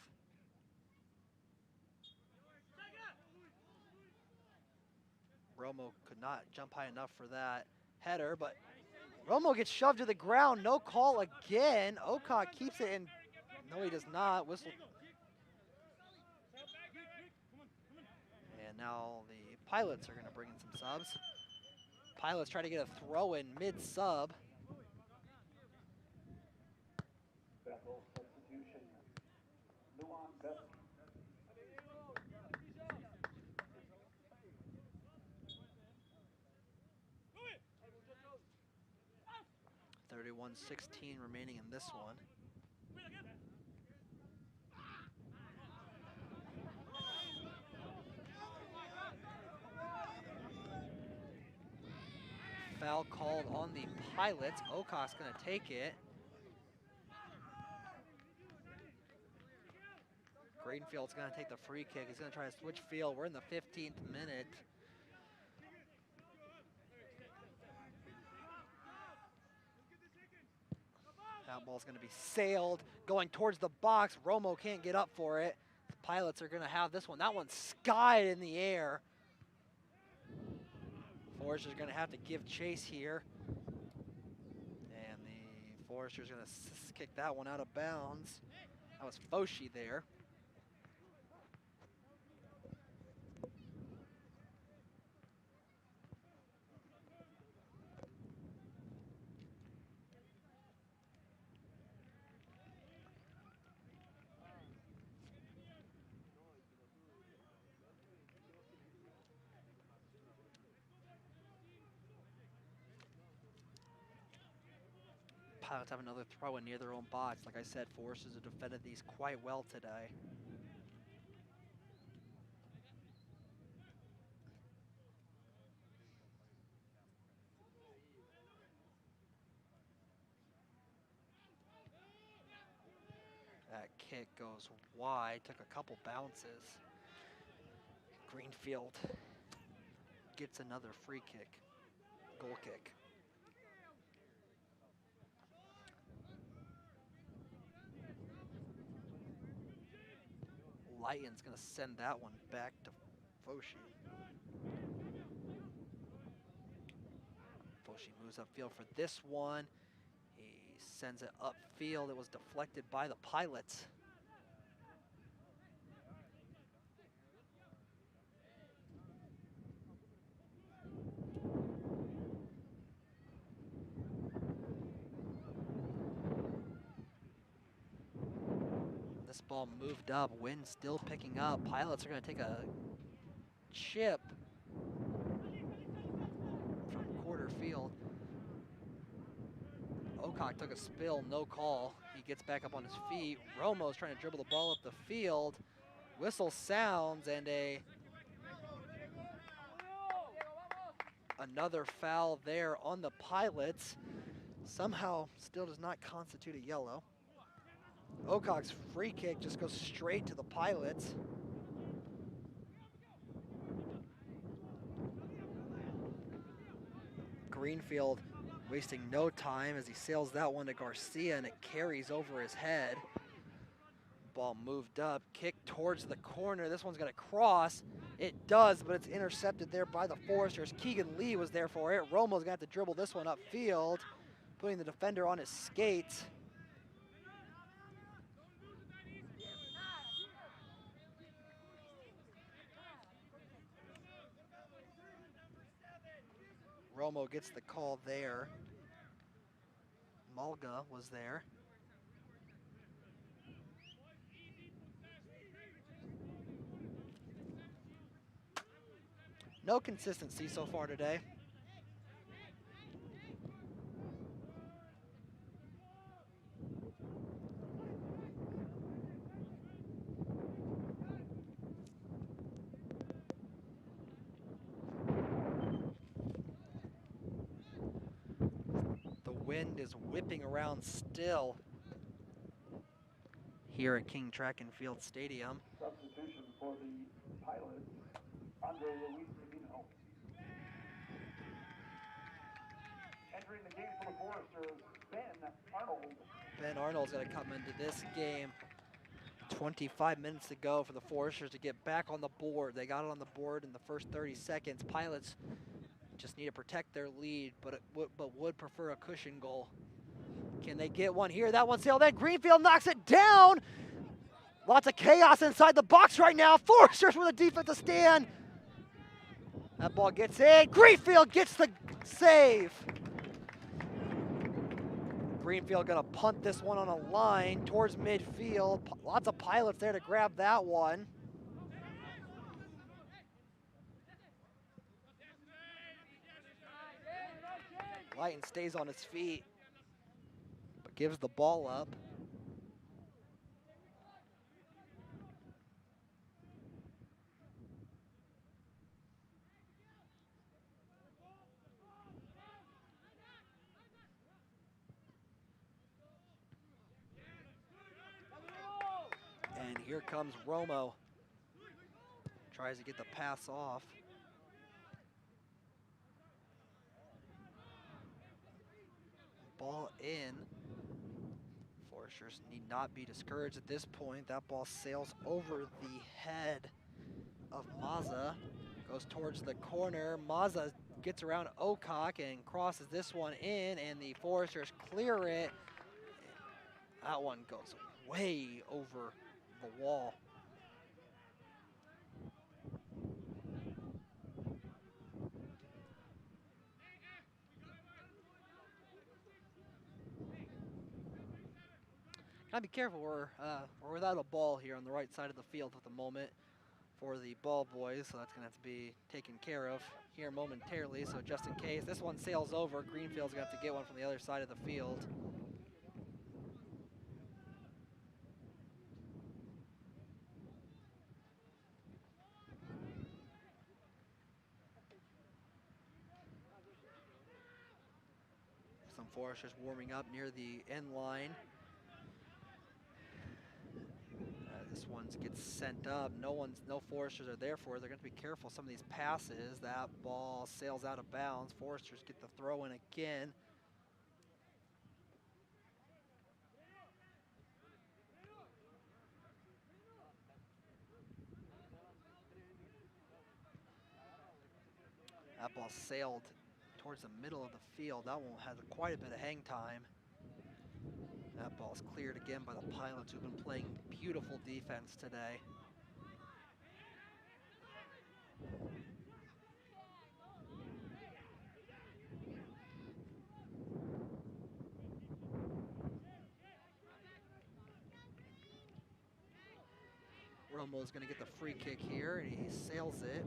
Romo could not jump high enough for that header, but Romo gets shoved to the ground. No call again. Ocock keeps it in. No, he does not. Whistle. And now the Pilots are going to bring in some subs. Pilots try to get a throw in mid-sub. Bethel substitution. Bethel. 31-16 remaining in this one. Foul called on the Pilots. Ocock's going to take it. Greenfield's going to take the free kick. He's going to try to switch field. We're in the 15th minute. That ball's going to be sailed, going towards the box. Romo can't get up for it. The Pilots are going to have this one. That one's skied in the air. Forrester's going to have to give chase here. And the Forrester's going to kick that one out of bounds. That was Foshi there. Pilots have another throw in near their own box. Like I said, Foresters have defended these quite well today. That kick goes wide, took a couple bounces. Greenfield gets another free kick, goal kick. Lighton's going to send that one back to Foshi. Foshi moves upfield for this one. He sends it upfield. It was deflected by the Pilots. This ball moved up, wind still picking up. Pilots are going to take a chip from quarter field. Ocock took a spill, no call. He gets back up on his feet. Romo's trying to dribble the ball up the field. Whistle sounds and another foul there on the Pilots. Somehow still does not constitute a yellow. Ocock's free kick just goes straight to the Pilots. Greenfield wasting no time as he sails that one to Garcia and it carries over his head. Ball moved up, kicked towards the corner. This one's gonna cross. It does, but it's intercepted there by the Foresters. Keegan Lee was there for it. Romo's gonna have to dribble this one upfield, putting the defender on his skates. Romo gets the call there. Malga was there. No consistency so far today. wind is whipping around still here at King Track and Field Stadium. Substitution for the Pilots, Andre Luis Camino. Entering the game for the Foresters, Ben Arnold. Ben Arnold's going to come into this game. 25 minutes to go for the Foresters to get back on the board. They got it on the board in the first 30 seconds. Pilots just need to protect their lead, but would prefer a cushion goal. Can they get one here? That one sailed in. Greenfield knocks it down. Lots of chaos inside the box right now. Foresters with a defensive stand. That ball gets in. Greenfield gets the save. Greenfield gonna punt this one on a line towards midfield. Lots of Pilots there to grab that one. Lighton stays on his feet, but gives the ball up. And here comes Romo. Tries to get the pass off. Ball in. Foresters need not be discouraged at this point. That ball sails over the head of Mazza. Goes towards the corner. Mazza gets around Ocock and crosses this one in, and the Foresters clear it. That one goes way over the wall. Gotta be careful. We're without a ball here on the right side of the field at the moment for the ball boys, so that's gonna have to be taken care of here momentarily. So just in case this one sails over, Greenfield's gonna have to get one from the other side of the field. Some Foresters warming up near the end line. This one gets sent up. No Foresters are there for it. They're going to be careful some of these passes. That ball sails out of bounds. Foresters get the throw in again. That ball sailed towards the middle of the field. That one has quite a bit of hang time. That ball's cleared again by the Pilots, who've been playing beautiful defense today. Romo's gonna get the free kick here, and he sails it.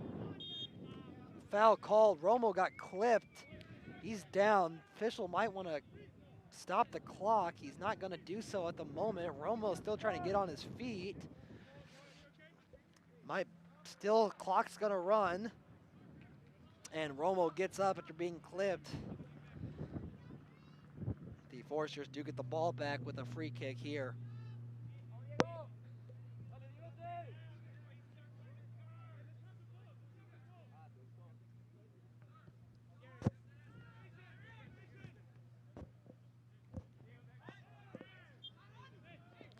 Foul called. Romo got clipped. He's down. Official might want to stop the clock. He's not going to do so at the moment. Romo's still trying to get on his feet. Clock's going to run. And Romo gets up after being clipped. The Foresters do get the ball back with a free kick here.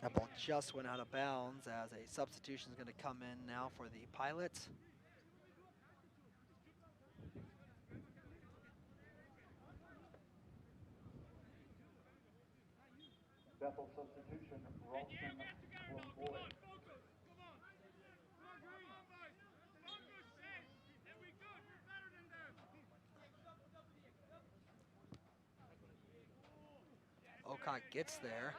That ball just went out of bounds as a substitution is going to come in now for the Pilots. Bethel substitution, Ralston Boy. Ocock gets there.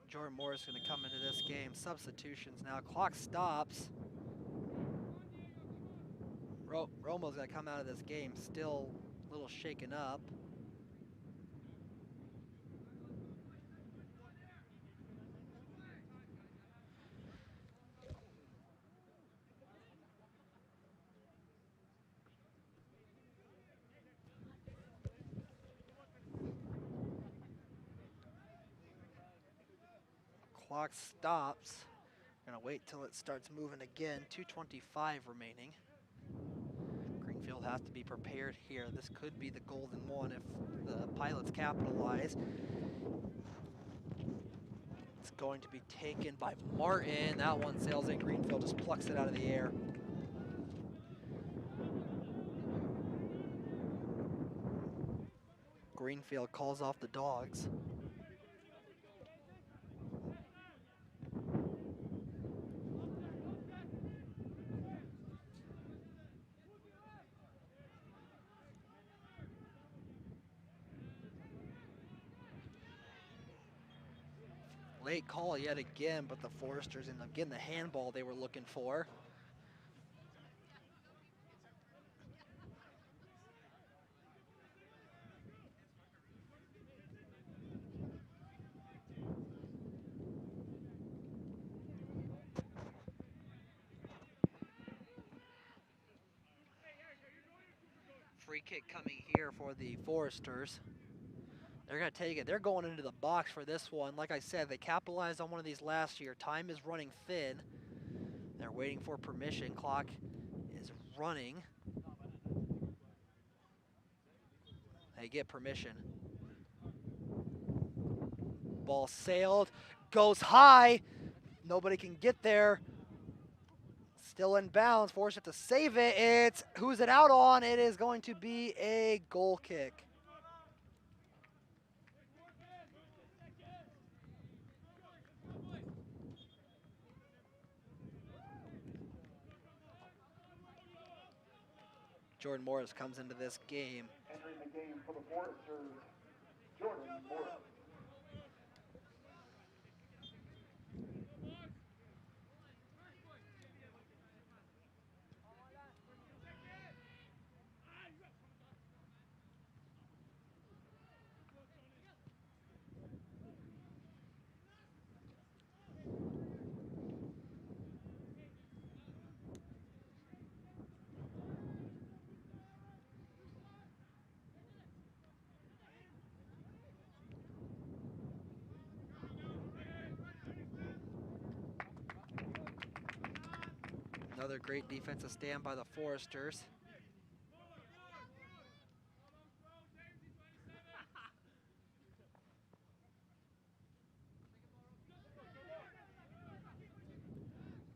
Jordan Moore is going to come into this game. Substitutions now. Clock stops. Romo's going to come out of this game still a little shaken up. Clock stops. Gonna wait till it starts moving again. 2:25 remaining. Greenfield has to be prepared here. This could be the golden one if the Pilots capitalize. It's going to be taken by Martin. That one sails in. Greenfield just plucks it out of the air. Greenfield calls off the dogs. Late call yet again, but the Foresters end up getting the handball they were looking for. Free kick coming here for the Foresters. They're going to take it. They're going into the box for this one. Like I said, they capitalized on one of these last year. Time is running thin. They're waiting for permission. Clock is running. They get permission. Ball sailed, goes high. Nobody can get there. Still in bounds. Forced to save it. It's who's it out on? It is going to be a goal kick. Jordan Morris comes into this game. Entering the game for the Foresters, Jordan Morris. Another great defensive stand by the Foresters.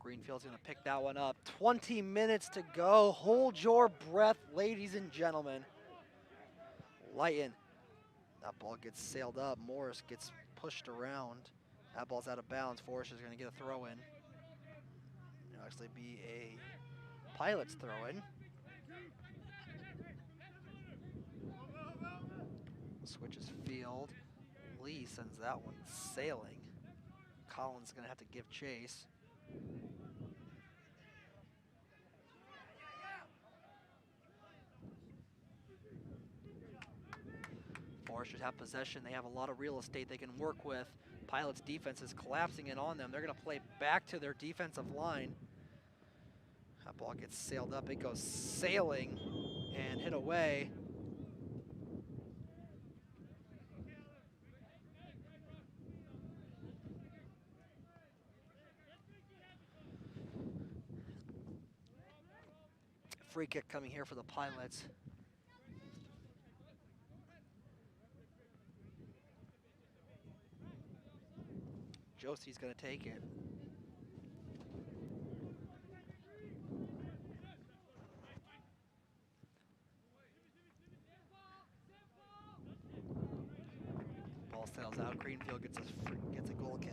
Greenfield's going to pick that one up. 20 minutes to go. Hold your breath, ladies and gentlemen. Lighten. That ball gets sailed up. Morris gets pushed around. That ball's out of bounds. Foresters going to get a throw in. It'll actually be a Pilots throw in. Switches field. Lee sends that one sailing. Collins going to have to give chase. Foresters have possession. They have a lot of real estate they can work with. Pilots' defense is collapsing in on them. They're going to play back to their defensive line. That ball gets sailed up. It goes sailing and hit away. Free kick coming here for the Pilots. Josie's going to take it. Ball sails out. Greenfield gets a goal kick.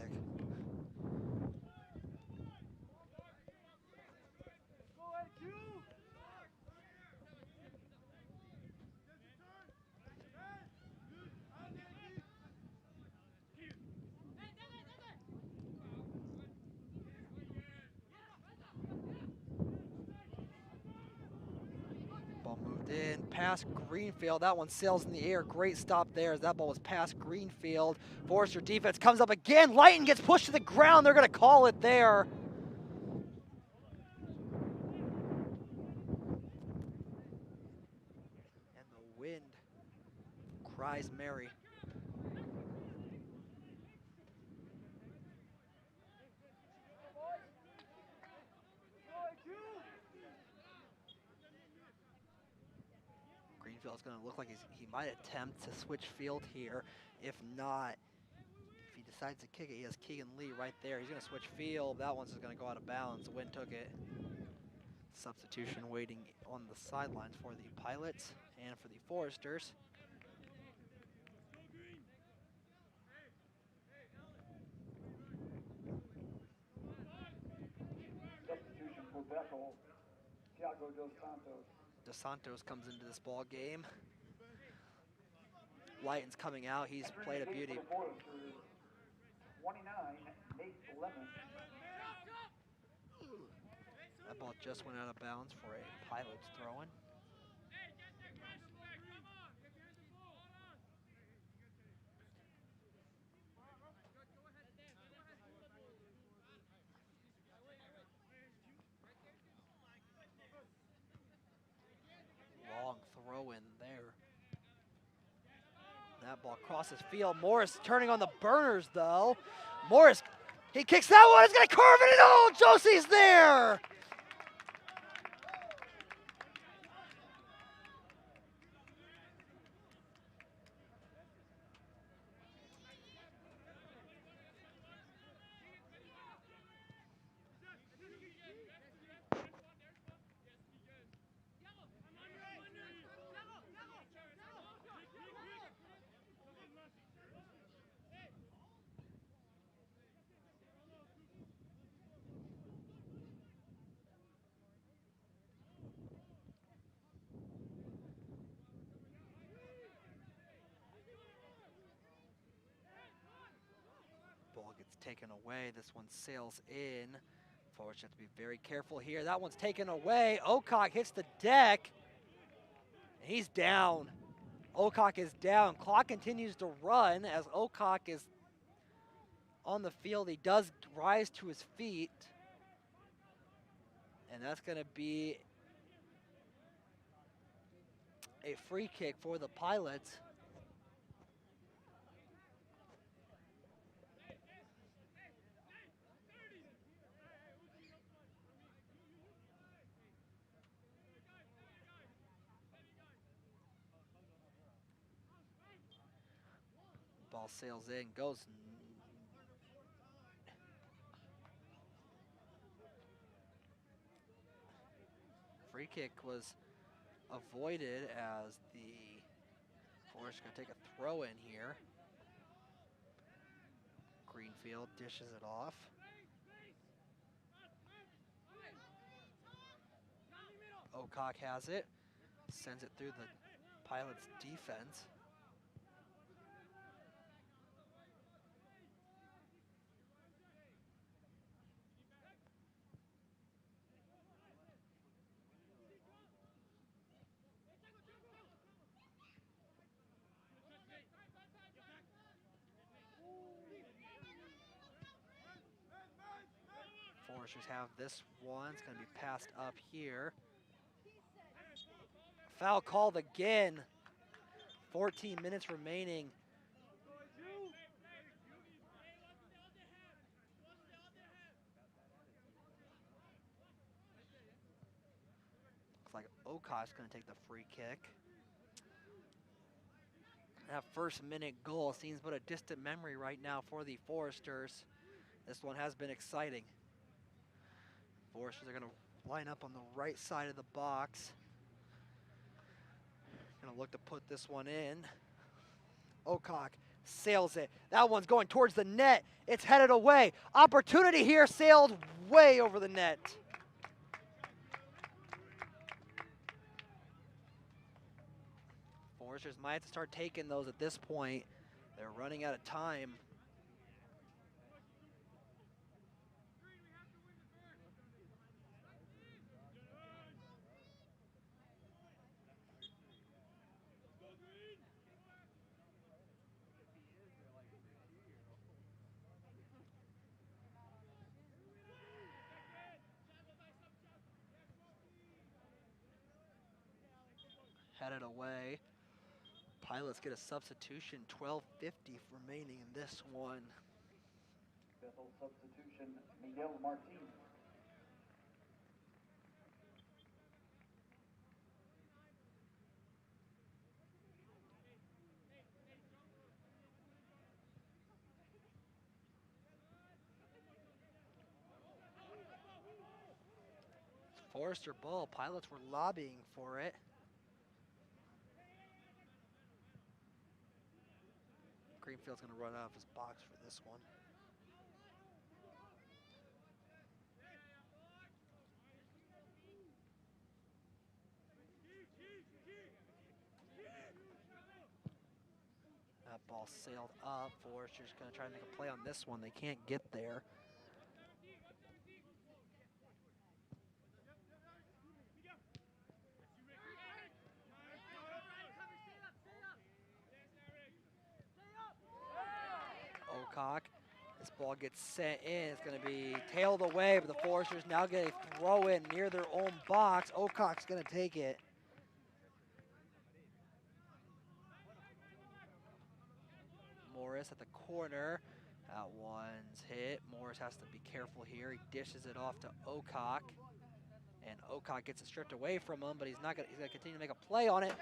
Ball moved in, past Greenfield. That one sails in the air. Great stop there as that ball was past Greenfield. Forester defense comes up again. Lighton gets pushed to the ground. They're going to call it there. And the wind cries merry. Greenfield is going to look like he might attempt to switch field here. If not, if he decides to kick it, he has Keegan Lee right there. He's going to switch field. That one's just going to go out of bounds. The wind took it. Substitution waiting on the sidelines for the Pilots and for the Foresters. Substitution for Bethel, Thiago Dos Santos. Dos Santos comes into this ball game. Lighton's coming out. He's played a beauty. 29, Nate Lemon. That ball just went out of bounds for a Pilots throw-in. Long throw-in there. That ball crosses field. Morris turning on the burners, though. Morris, he kicks that one. It's going to curve it. Oh, Josie's there. Ball gets taken away. This one sails in. Forwards have to be very careful here. That one's taken away. Ocock hits the deck. And he's down. Ocock is down. Clock continues to run as Ocock is on the field. He does rise to his feet. And that's going to be a free kick for the Pilots. Ball sails in, goes. Free kick was avoided as the Forest going to take a throw in here. Greenfield dishes it off. Ocock has it, sends it through the Pilots' defense. Foresters have this one. It's going to be passed up here. Foul called again. 14 minutes remaining. Looks like Ocock's going to take the free kick. That first minute goal seems but a distant memory right now for the Foresters. This one has been exciting. Foresters are going to line up on the right side of the box. Going to look to put this one in. Ocock sails it. That one's going towards the net. It's headed away. Opportunity here, sailed way over the net. Foresters might have to start taking those at this point. They're running out of time. Headed away. Pilots get a substitution, 12:50 remaining in this one. Bethel substitution, Miguel Martin. Forrester ball. Pilots were lobbying for it. Greenfield's going to run out of his box for this one. That ball sailed up. Forrester's going to try to make a play on this one. They can't get there. Ocock. This ball gets sent in. It's going to be tailed away, but the Foresters now get a throw in near their own box. Ocock's going to take it. Morris at the corner. That one's hit. Morris has to be careful here. He dishes it off to Ocock. And Ocock gets it stripped away from him, but he's going to continue to make a play on it.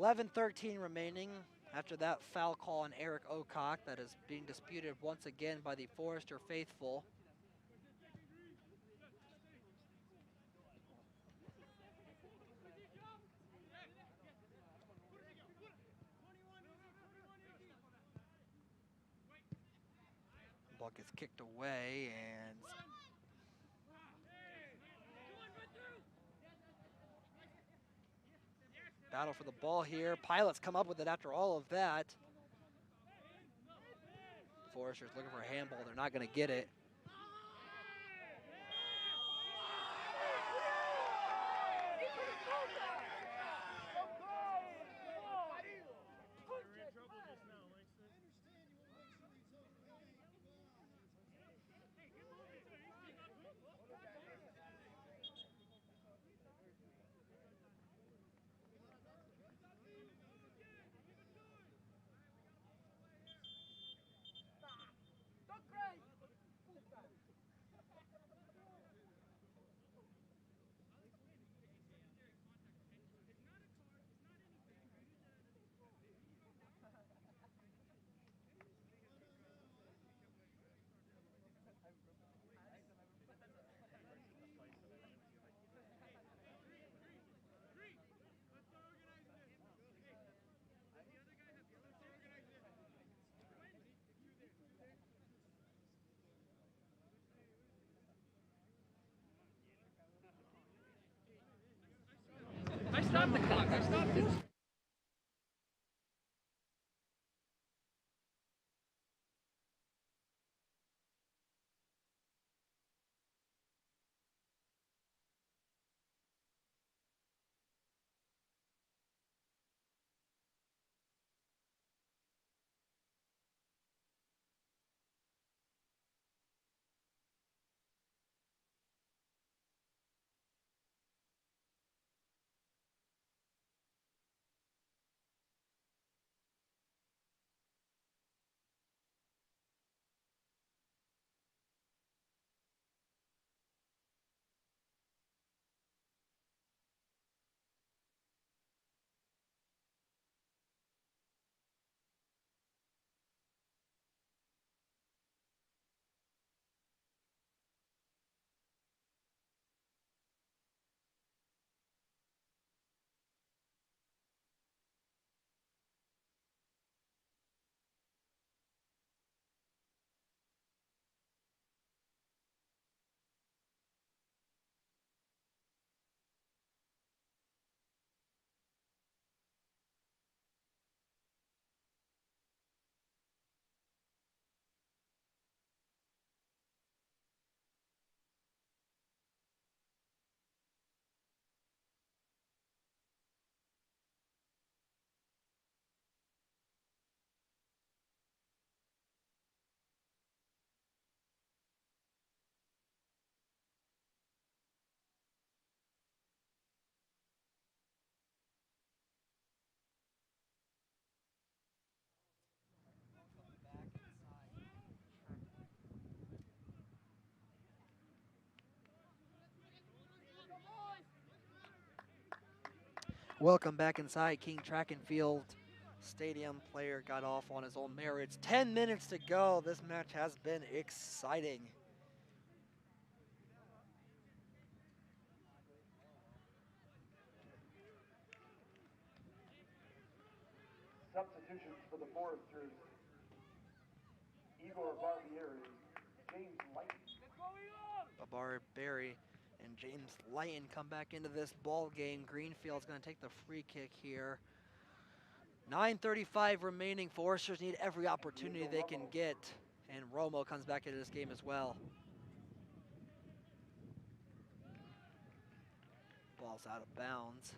.11-13 remaining after that foul call on Eric Ocock that is being disputed once again by the Forester faithful. Ball gets kicked away and battle for the ball here. Pilots come up with it after all of that. Forester's looking for a handball. They're not going to get it. I stopped the clock. I stopped it. Welcome back inside King Track and Field Stadium. Player got off on his own merits. 10 minutes to go. This match has been exciting. Substitutions for the Foresters. Igor Barbieri, James Light. Barbieri and James Lighton come back into this ball game. Greenfield's going to take the free kick here. 9:35 remaining. Foresters need every opportunity they can get. And Romo comes back into this game as well. Ball's out of bounds.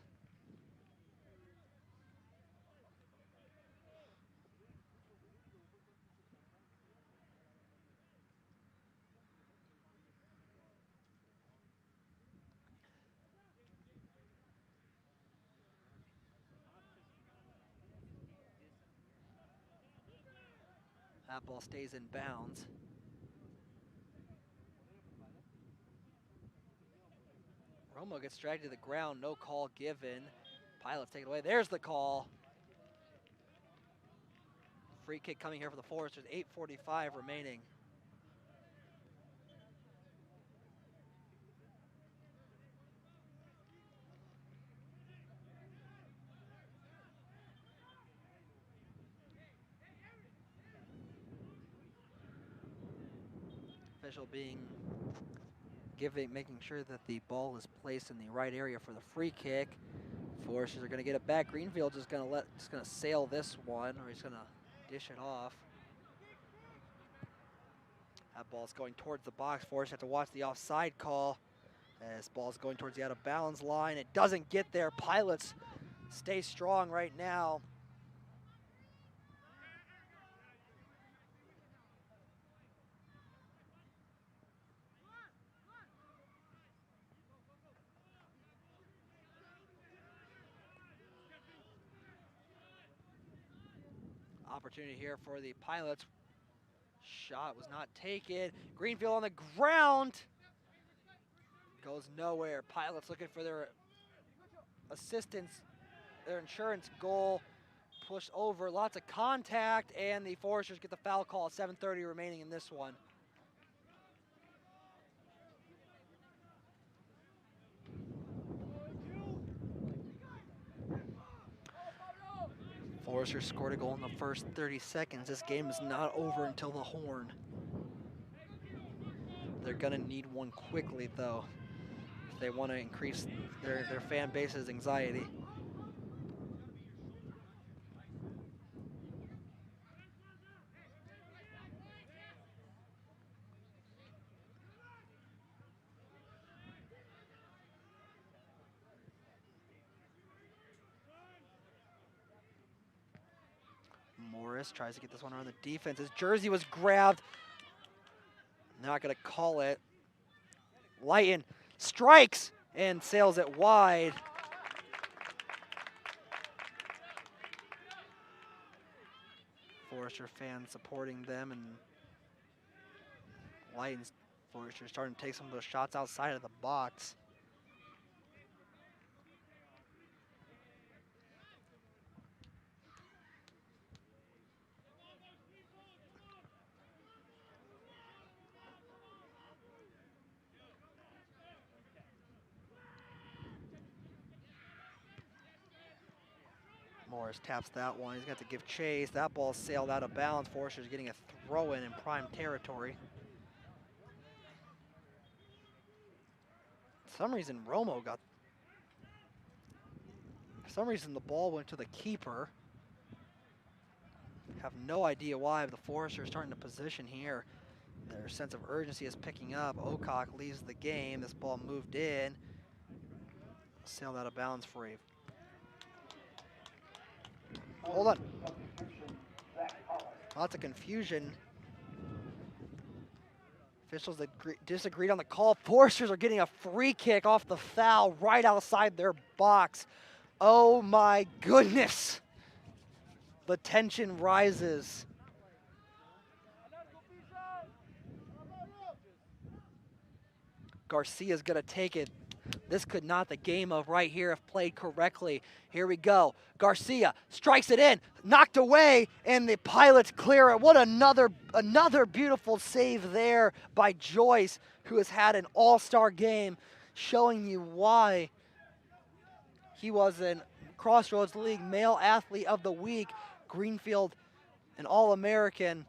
That ball stays in bounds. Romo gets dragged to the ground, no call given. Pilots take it away. There's the call. Free kick coming here for the Foresters. 8:45 remaining. Official making sure that the ball is placed in the right area for the free kick. Foresters are going to get it back. Greenfield just going to sail this one, or he's going to dish it off. That ball's going towards the box. Foresters have to watch the offside call. As ball's going towards the out of bounds line. It doesn't get there. Pilots stay strong right now. Opportunity here for the Pilots. Shot was not taken. Greenfield on the ground. Goes nowhere. Pilots looking for their assistance, their insurance goal. Pushed over, lots of contact, and the Foresters get the foul call. 7:30 remaining in this one. Foresters scored a goal in the first 30 seconds. This game is not over until the horn. They're gonna need one quickly though, if they want to increase their fan base's anxiety. Morris tries to get this one around the defense. His jersey was grabbed. Not gonna call it. Lighton strikes and sails it wide. Forester fans supporting them, and Lighton's Forester starting to take some of those shots outside of the box. Morris taps that one. He's got to give chase. That ball sailed out of bounds. Forester's getting a throw-in in prime territory. For some reason, Romo got... For some reason, the ball went to the keeper. Have no idea why, but the Foresters starting to position here. Their sense of urgency is picking up. Ocock leaves the game. This ball moved in. Sailed out of bounds for a... Hold on. Lots of confusion. Officials disagreed on the call. Foresters are getting a free kick off the foul right outside their box. Oh my goodness. The tension rises. Garcia's gonna take it. This could not the game of right here if played correctly. Here we go. Garcia strikes it in, knocked away, and the Pilots clear it. What another beautiful save there by Joyce, who has had an all-star game, showing you why he was an Crossroads League Male Athlete of the Week. Greenfield, an All-American.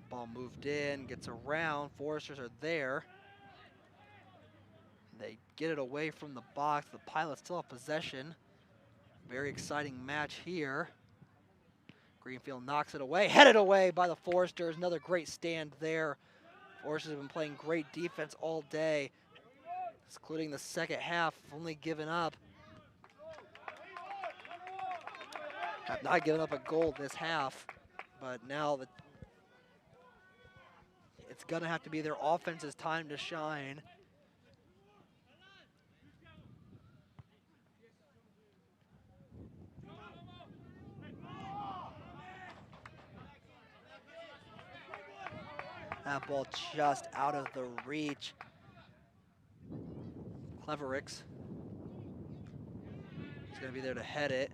Ball moved in, gets around. Foresters are there. They get it away from the box. The Pilots still have possession. Very exciting match here. Greenfield knocks it away, headed away by the Foresters. Another great stand there. Foresters have been playing great defense all day, including the second half, only given up. Have not given up a goal this half, but now it's going to have to be their offense's time to shine. That ball just out of the reach. Cleverix. He's going to be there to head it.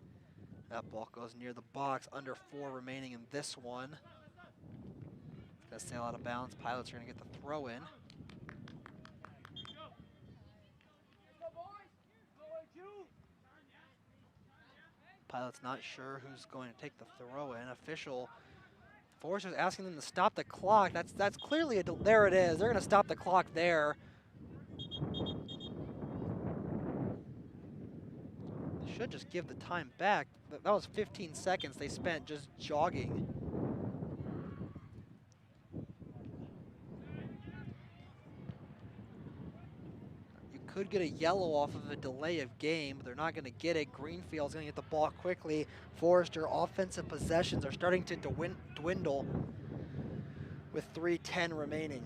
That ball goes near the box. Under 4 remaining in this one. It's going to sail out of bounds. Pilots are going to get the throw in. Pilots not sure who's going to take the throw in. Official Foresters asking them to stop the clock. That's clearly there it is. They're going to stop the clock there. They should just give the time back. That was 15 seconds they spent just jogging. You could get a yellow off of a delay of game, but they're not going to get it. Greenfield's going to get the ball quickly. Forester offensive possessions are starting to dwindle with 3:10 remaining.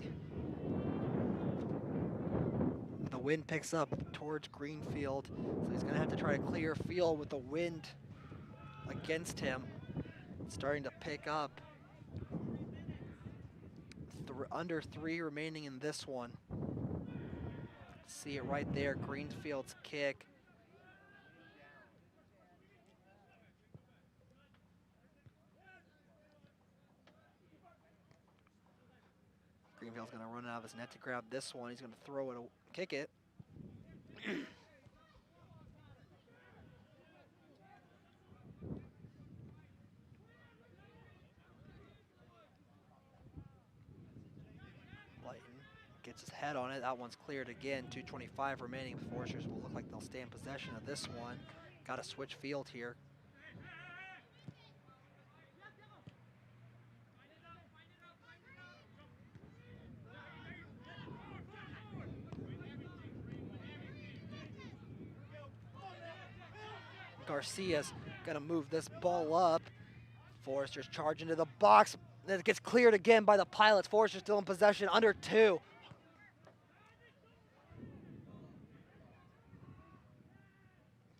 The wind picks up towards Greenfield, so he's going to have to try to clear field with the wind against him. It's starting to pick up. Under 3 remaining in this one. See it right there, Greenfield's kick. Greenfield's going to run out of his net to grab this one. He's going to throw it, kick it. Lighton gets his head on it. That one's cleared again. 2:25 remaining. The Foresters will look like they'll stay in possession of this one. Got to switch field here. Garcia's gonna move this ball up. Foresters charge into the box. Then it gets cleared again by the Pilots. Foresters still in possession, under 2.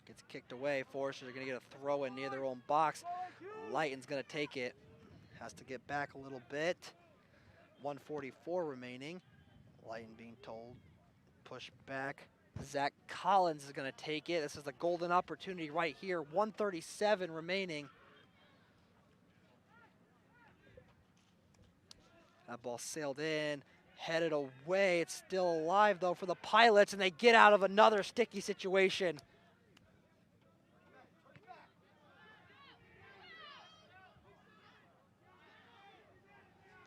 Gets kicked away. Foresters are gonna get a throw in near their own box. Lighton's gonna take it. Has to get back a little bit. 1:44 remaining. Lighton being told, push back. Zach Collins is going to take it. This is a golden opportunity right here. 1:37 remaining. That ball sailed in, headed away. It's still alive, though, for the Pilots, and they get out of another sticky situation.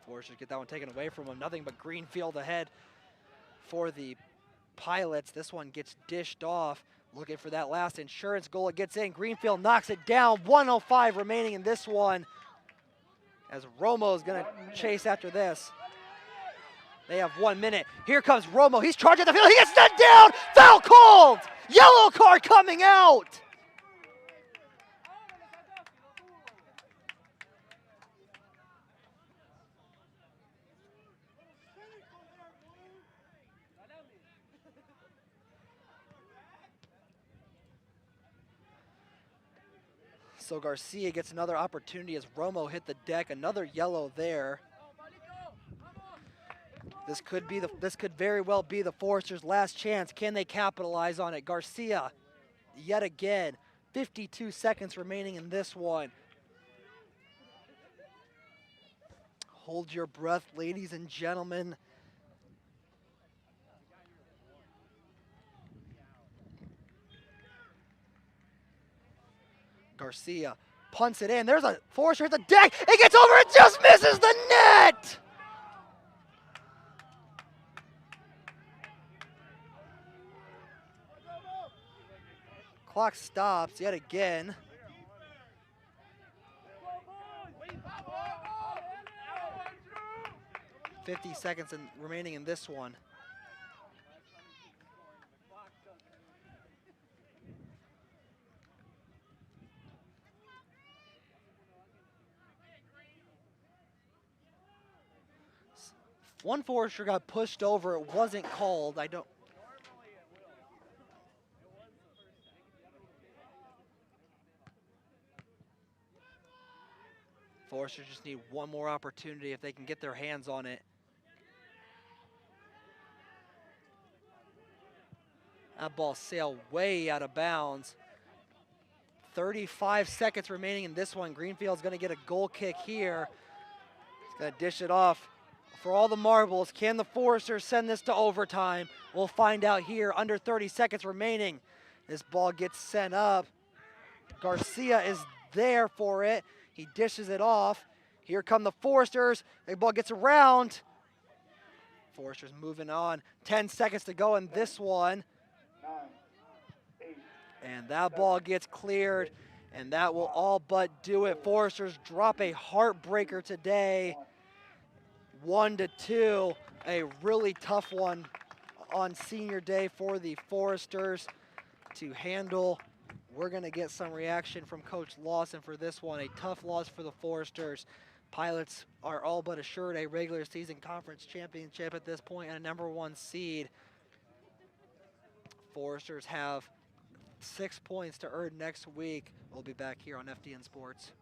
Foresters get that one taken away from them. Nothing but Greenfield ahead for the Pilots. This one gets dished off. Looking for that last insurance goal. It gets in. Greenfield knocks it down. 1:05 remaining in this one. As Romo is going to chase after this. They have 1 minute. Here comes Romo. He's charging the field. He gets knocked down. Foul called. Yellow card coming out. So Garcia gets another opportunity as Romo hit the deck. Another yellow there. This could very well be the Foresters' last chance. Can they capitalize on it? Garcia, yet again, 52 seconds remaining in this one. Hold your breath, ladies and gentlemen. Garcia punts it in. There's a Forester at the deck. It gets over. It just misses the net. Clock stops yet again. "50 seconds remaining in this one. One Forester got pushed over. It wasn't called. Foresters just need one more opportunity if they can get their hands on it. That ball sailed way out of bounds. 35 seconds remaining in this one. Greenfield's going to get a goal kick here. He's going to dish it off for all the marbles. Can the Foresters send this to overtime? We'll find out here. Under 30 seconds remaining. This ball gets sent up. Garcia is there for it. He dishes it off. Here come the Foresters. The ball gets around. Foresters moving on. 10 seconds to go in this one. 9, 8, And that ball gets cleared, and that will all but do it. Foresters drop a heartbreaker today, 1-2. A really tough one on senior day for the Foresters to handle. We're going to get some reaction from Coach Lawson for this one. A tough loss for the Foresters. Pilots are all but assured a regular season conference championship at this point and a #1 seed. Foresters have 6 points to earn next week. We'll be back here on FDN Sports.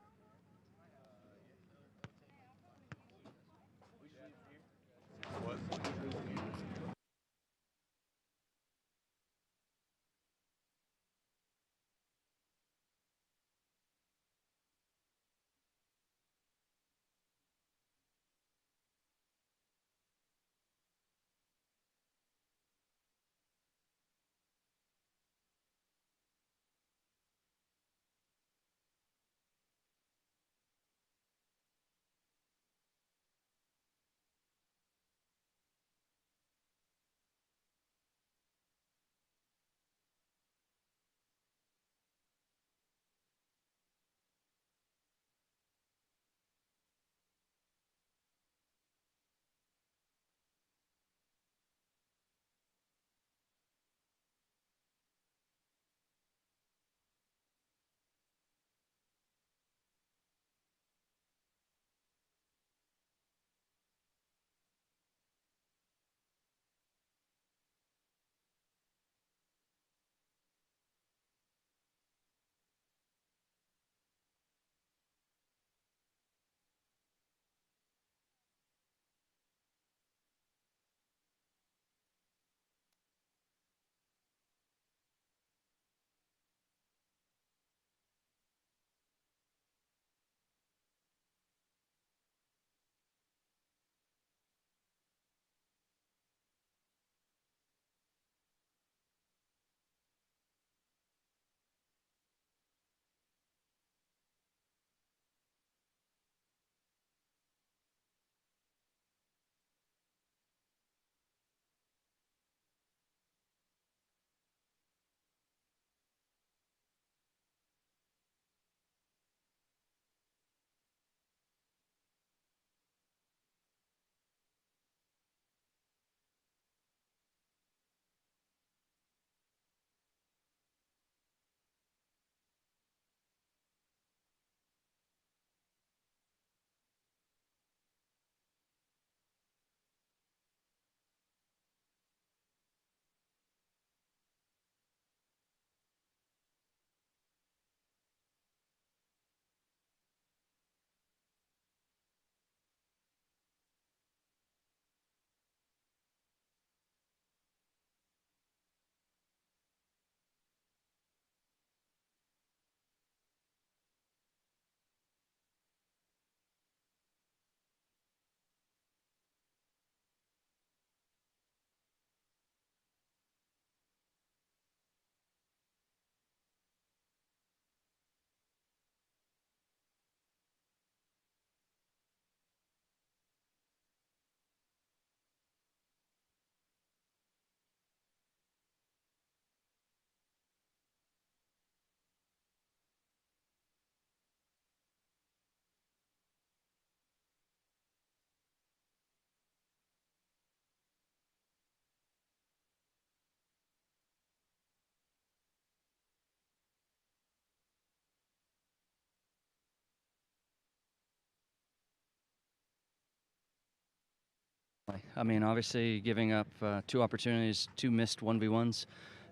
I mean, obviously giving up 2 opportunities, 2 missed 1v1s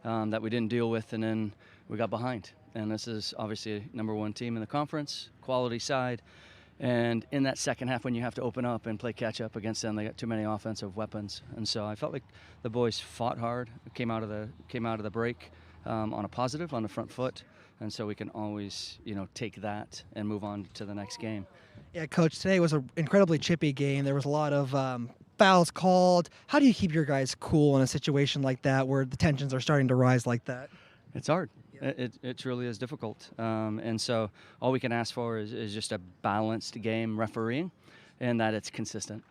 that we didn't deal with, and then we got behind. And this is obviously number 1 team in the conference, quality side. And in that second half, when you have to open up and play catch up against them, they got too many offensive weapons. And so I felt like the boys fought hard, came out of the break on a positive, on the front foot. And so we can always, take that and move on to the next game. Yeah, Coach, today was an incredibly chippy game. There was a lot of fouls called. How do you keep your guys cool in a situation like that where the tensions are starting to rise like that? It's hard. It truly is difficult. And so all we can ask for is just a balanced game refereeing and that it's consistent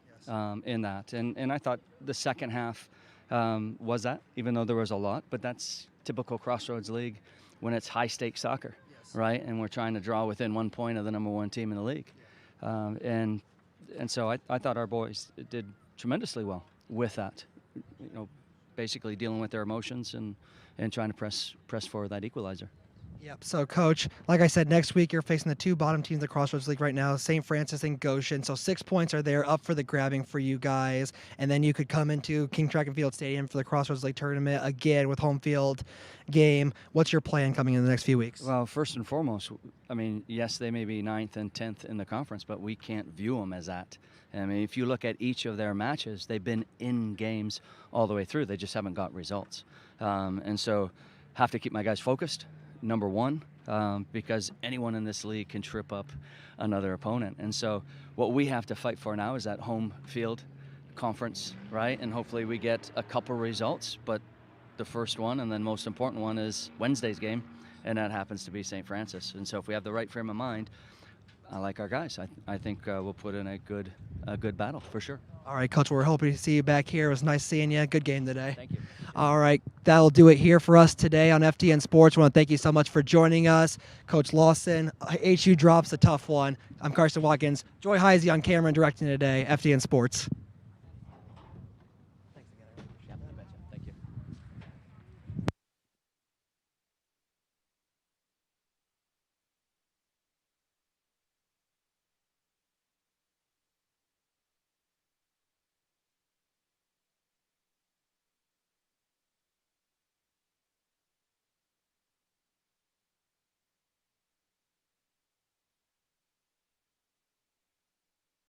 in that. And I thought the second half was that, even though there was a lot, but that's typical Crossroads League when it's high-stakes soccer, right? And we're trying to draw within 1 point of the number 1 team in the league. And so I thought our boys did tremendously well with that, basically dealing with their emotions and trying to press for that equalizer. Yep. So, Coach, like I said, next week you're facing the 2 bottom teams of the Crossroads League right now, St. Francis and Goshen. So 6 points are there up for the grabbing for you guys. And then you could come into King Track and Field Stadium for the Crossroads League tournament again with home field game. What's your plan coming in the next few weeks? Well, first and foremost, I mean, yes, they may be 9th and 10th in the conference, but we can't view them as that. I mean, if you look at each of their matches, they've been in games all the way through. They just haven't got results. And so have to keep my guys focused. Number 1, because anyone in this league can trip up another opponent. And so what we have to fight for now is that home field conference, right? And hopefully we get a couple results, but the first one and then most important one is Wednesday's game, and that happens to be St. Francis. And so if we have the right frame of mind, I like our guys. I think we'll put in a good battle for sure. All right, Coach, we're hoping to see you back here. It was nice seeing you. Good game today. Thank you. All right, that'll do it here for us today on FTN Sports. I want to thank you so much for joining us. Coach Lawson, HU drops a tough one. I'm Carson Watkins. Joy Heisey on camera and directing today, FTN Sports.